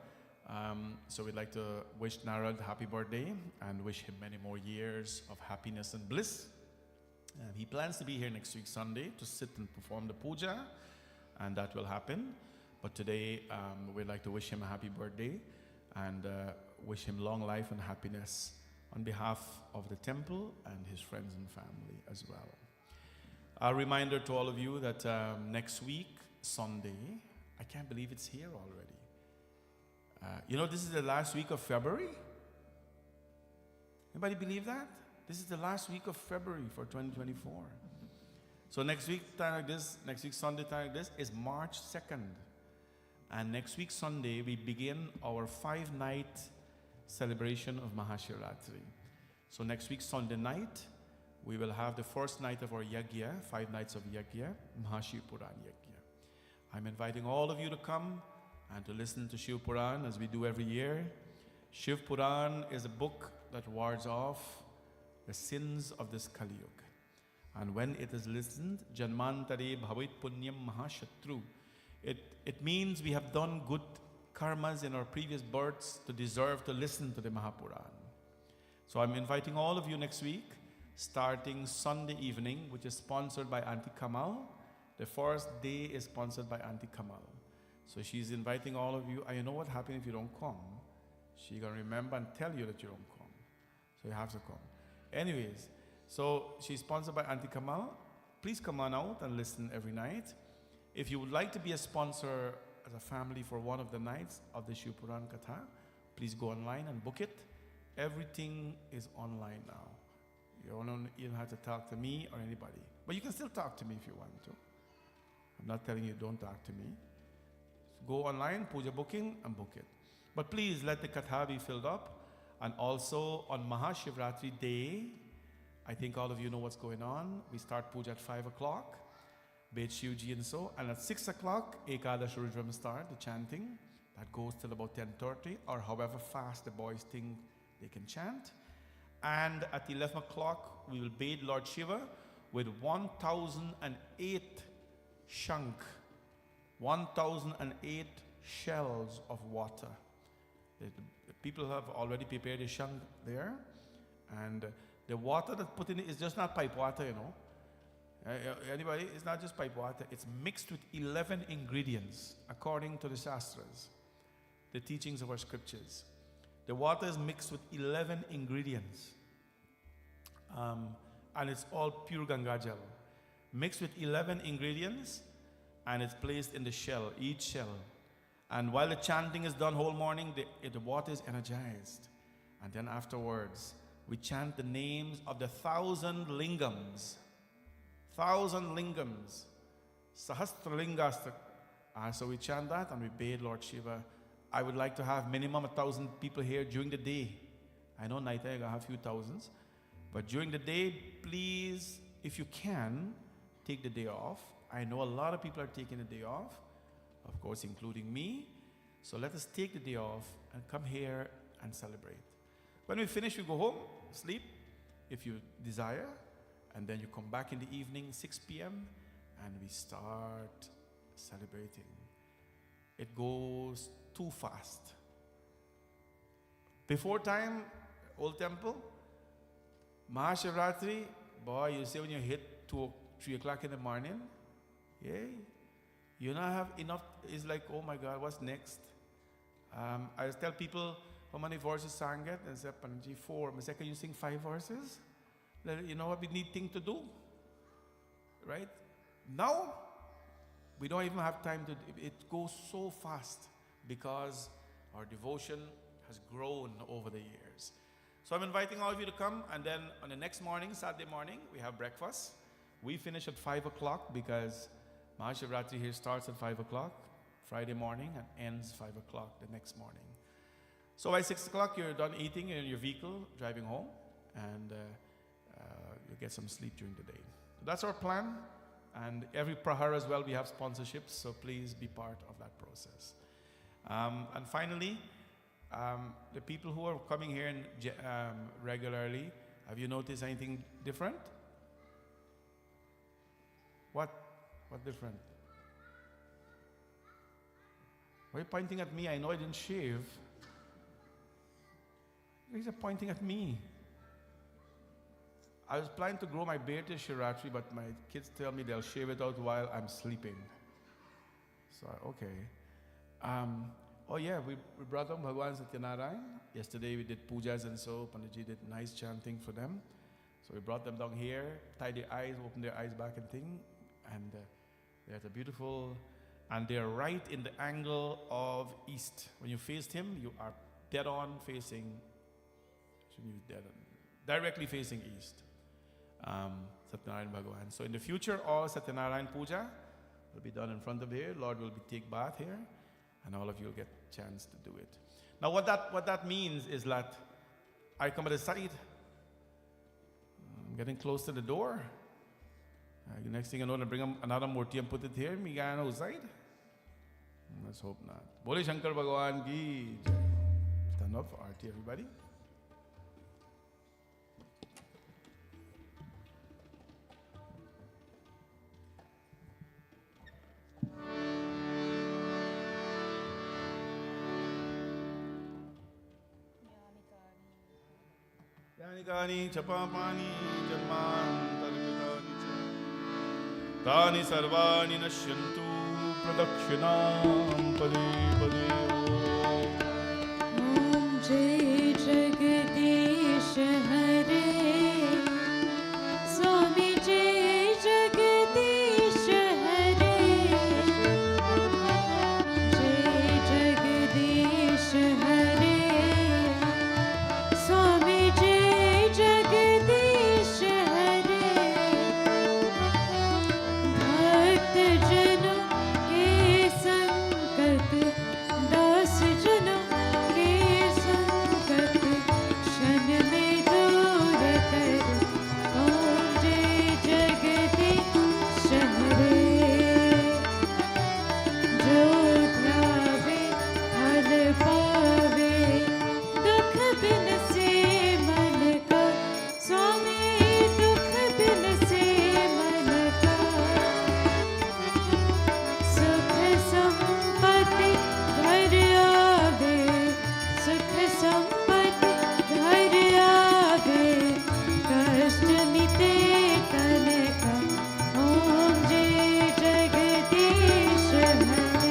So we'd like to wish Narad happy birthday and wish him many more years of happiness and bliss. He plans to be here next week Sunday to sit and perform the puja, and that will happen. But today, we'd like to wish him a happy birthday and wish him long life and happiness on behalf of the temple and his friends and family as well. A reminder to all of you that next week, Sunday, I can't believe it's here already. This is the last week of February. Anybody believe that? This is the last week of February for 2024. So next week, time like this, next week Sunday, time like this, is March 2nd. And next week Sunday, we begin our 5-night celebration of Mahashivratri. So next week Sunday night, we will have the first night of our Yagya, 5 nights of Yagya, Mahashiv Puran Yagya. I'm inviting all of you to come and to listen to Shiv Puran as we do every year. Shiv Puran is a book that wards off the sins of this Kali Yuga. And when it is listened, Janmantare Bhavit Punyam Mahashatru, it means we have done good karmas in our previous births to deserve to listen to the Mahapuran. So I'm inviting all of you next week, starting Sunday evening, which is sponsored by Auntie Kamal. The first day is sponsored by Auntie Kamal. So she's inviting all of you, and you know what happens if you don't come? She's going to remember and tell you that you don't come. So you have to come. Anyways, so she's sponsored by Auntie Kamal. Please come on out and listen every night. If you would like to be a sponsor as a family for one of the nights of the Shiv Puran Katha, please go online and book it. Everything is online now. You don't have to talk to me or anybody. But you can still talk to me if you want to. I'm not telling you don't talk to me. Go online, puja booking, and book it. But please let the katha be filled up. And also on Mahashivratri day, I think all of you know what's going on. We start puja at 5 o'clock, Beit Shivji and so. And at 6 o'clock, Ekadash Rudram start, the chanting. That goes till about 10:30, or however fast the boys think they can chant. And at 11 o'clock, we will bathe Lord Shiva with 1,008 shank, 1,008 shells of water. The people have already prepared a shank there, and the water that's put in it is just not pipe water, you know. Anybody? It's not just pipe water. It's mixed with 11 ingredients according to the Shastras, the teachings of our scriptures. The water is mixed with 11 ingredients, and it's all pure Ganga Jal, mixed with 11 ingredients, and it's placed in the shell, each shell. And while the chanting is done whole morning, the water is energized. And then afterwards, we chant the names of the 1,000 lingams. 1,000 lingams. Sahastra lingas. So we chant that and we bathe Lord Shiva. I would like to have minimum 1,000 people here during the day. I know night I have a few thousands. But during the day, please, if you can, take the day off. I know a lot of people are taking the day off, of course, including me. So let us take the day off and come here and celebrate. When we finish, we go home, sleep, if you desire, and then you come back in the evening, 6 p.m., and we start celebrating. It goes too fast. Before time, Old Temple, Mahashivratri, boy, you say when you hit 2, 3 o'clock in the morning, yeah, you not have enough. It's like, oh my God, what's next? I just tell people how many verses sang it, and say, Panji, 4. I say, can you sing 5 verses? You know what we need thing to do, right? Now, we don't even have time to. It goes so fast because our devotion has grown over the years. So I'm inviting all of you to come, and then on the next morning, Saturday morning, we have breakfast. We finish at 5 o'clock because Mahashivratri here starts at 5 o'clock Friday morning and ends 5 o'clock the next morning. So by 6 o'clock, you're done eating, you're in your vehicle, driving home, and you get some sleep during the day. So that's our plan. And every prahar as well, we have sponsorships, so please be part of that process. And finally, the people who are coming here regularly, have you noticed anything different? What different? Why are you pointing at me? I know I didn't shave. He's pointing at me. I was planning to grow my beard till Shivratri, but my kids tell me they'll shave it out while I'm sleeping. So, okay. Oh yeah, we brought them Bhagwan Satyanarayan. Yesterday we did pujas and so, Panditji did nice chanting for them. So we brought them down here, tied their eyes, opened their eyes back and thing. And they're at a beautiful, and they're right in the angle of east. When you faced him, you are dead on facing, directly facing east. Satyanarayan Bhagavan. So in the future, all Satyanarayan Puja will be done in front of here. Lord will take bath here, and all of you will get a chance to do it. Now what that means is that I come at the side. I'm getting close to the door. The next thing you know, they bring another murti and put it here. Me going outside. Let's hope not. Bole Shankar Bhagawan ki jai. Stand up for Aarti, everybody. Yanikani chapapani janmantarkritani cha tani sarvani nashyantu pradakshinaam pade pade.
Om Jai Jagadish Hare Swami Jai Jagadish Hare Jai Jagadish Hare Swami Jai Jagadish Hare Bhakt Jano ke sankat das jano ke sankat kshan mein dur kar Om Jai Jagadish Hare Jo dhyaave hal paave dukh bin se man ka Swami dukh bin se man ka Sukh sampatti ghar aave Sukh sampatti ghar aave Kasht mite tan ka Om Jai Jagadish Hare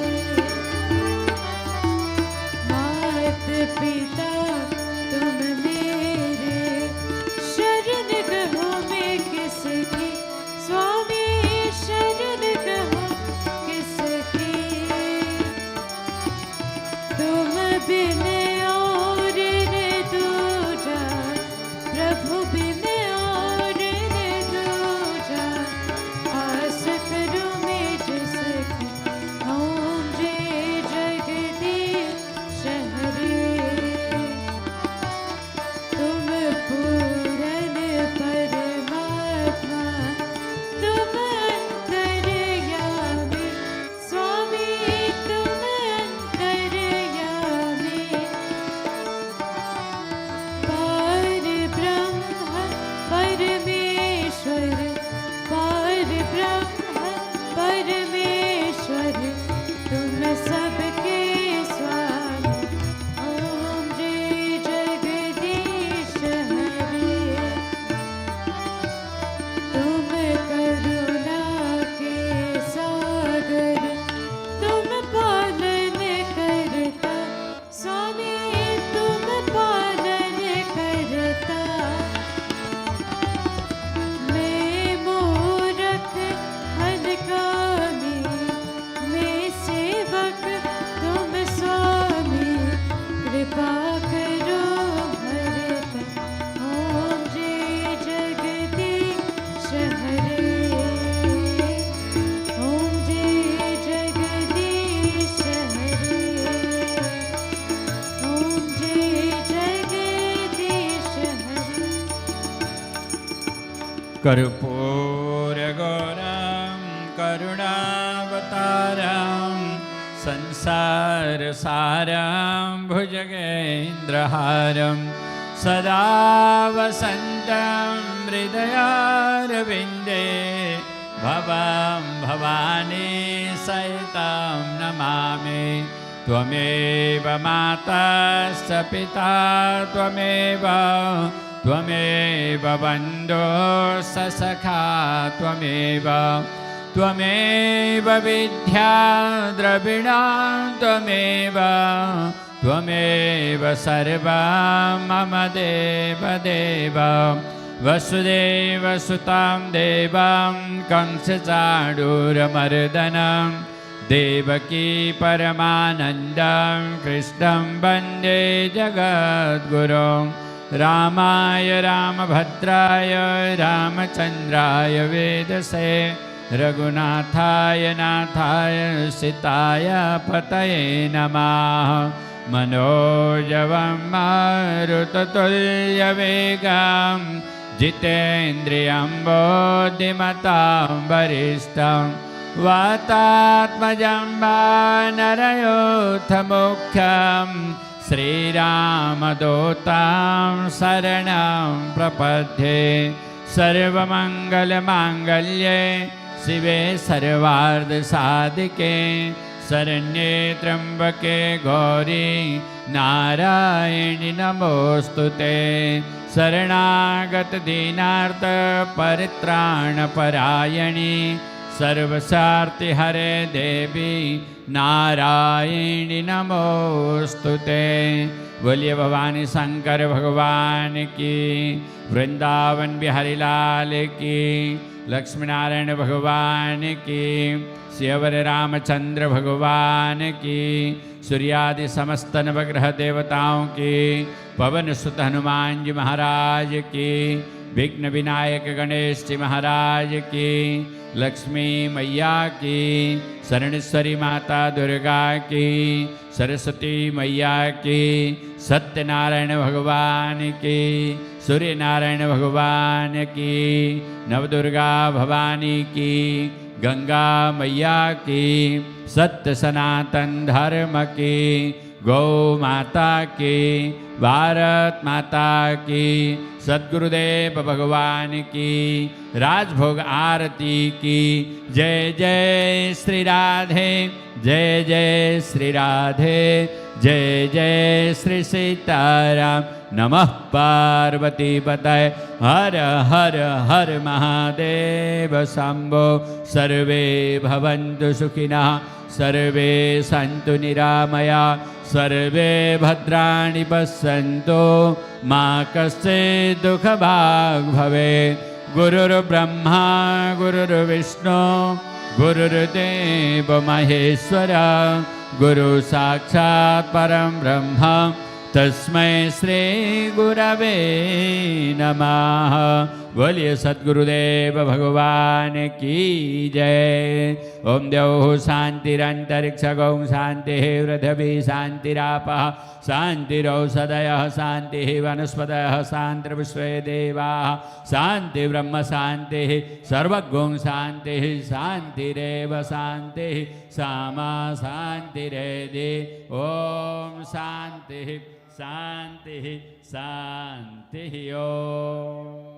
मात पिता तुम मेरे शरण कहो मैं किसकी स्वामी शरण कहो किसकी तुम बिन और न दूजा प्रभु बिन और न दूजा आस करो मैं जिसकी ओम जय जगदीश हरे तुम पूरन परमात्मा तुम अंतर्यामी स्वामी तुम अंतर्यामी पार ब्रह्म परमेश्वर पार ब्रह्म परमेश्वर तुम सबके स्वामी ओम जय जगदीश हरे तुम करुणा के सागर तुम पालन करता स्वामी तुम पालन करता मैं मूरख हलकामी मैं सेवक तुम स्वामी कृपा करो भरत ओम जय जगदीश हरे ओम जय जगदीश हरे ओम जय जगदीश हरे
कर्पूरगौरं करुणावतारं संसारसारं भुजगेन्द्रहारं सदा वसन्तं हृदयारविन्दे भवं भवानी सहितं नमामि त्वमेव माता स पिता त्वमेव त्वमेव बन्धो स सखा त्वमेव त्वमेव विद्या द्रविणा त्वमेव त्वमेव सर्वं मम देवदेव वसुदेवसुतां देवं कंसचाणूरमर्दनं देवकी परमानन्दं कृष्णं वन्दे जगद्गुरुं रामाय रामभद्राय रामचन्द्राय वेदसे रघुनाथाय नाथाय सीताय पतये नमः मनोजवं मारुततुल्यवेगं जितेन्द्रियं बुद्धिमतां वरिष्ठं वातात्मजं वानरयोथमुख्यं श्रीरामदूतं शरणं प्रपद्ये सर्वमङ्गलमाङ्गल्ये शिवे सर्वार्धसाधिके शरण्ये त्र्यम्बके गौरी नारायणि नमोऽस्तुते शरणागत दीनार्थ परित्राणपरायणि सर्वसार्थिहरे देवी नारायणि नमोऽस्तुते। बोलिए भवानी शंकर भगवान की, वृंदावन बिहारी लाल की, लक्ष्मी नारायण भगवान की, श्रीवर रामचंद्र भगवान की, सूर्यादि समस्त नवग्रह देवताओं की, पवन सुत हनुमान जी महाराज की, विघ्न विनायक गणेश जी महाराज की, लक्ष्मी मैया की, शरणेश्वरी माता दुर्गा की, सरस्वती मैया की, सत्यनारायण भगवान की, सूर्य नारायण भगवान की, नवदुर्गा भवानी की, गंगा मैया की, सत्य सनातन धर्म की, गौ माता की, भारत माता की, सद्गुरुदेव भगवान की, राजभोग आरती की। जय जय श्री राधे, जय जय श्री राधे, जय जय श्री सीताराम। नमः पार्वती पतये हर हर हर महादेव शंभो। सर्वे भवन्तु सुखिनः, सर्वे सन्तु निरामया, सर्वे भद्राणि पश्यन्तु मा कश्चित् दुःखभाग् भवेत्। गुरुर्ब्रह्मा गुरुर्विष्णु गुरुर्देव महेश्वर, गुरु साक्षात् परं ब्रह्म तस्मै श्री गुरवे नमः। बोलिए सद्गुरुदेव भगवान की जय। ओम द्यौः शान्तिरन्तरिक्षगौ शान्तिः, पृथिवी शान्तिरापः शान्तिरौषधयः, शान्तिः वनस्पतयः, शान्तिर्विश्वे देवाः, शान्तिर्ब्रह्म शान्तिः, सर्वगुं शान्तिः, शान्तिरेव शान्तिः, सामा शान्तिरेधि। ओम शान्तिः शान्तिः शान्तिः। ओम।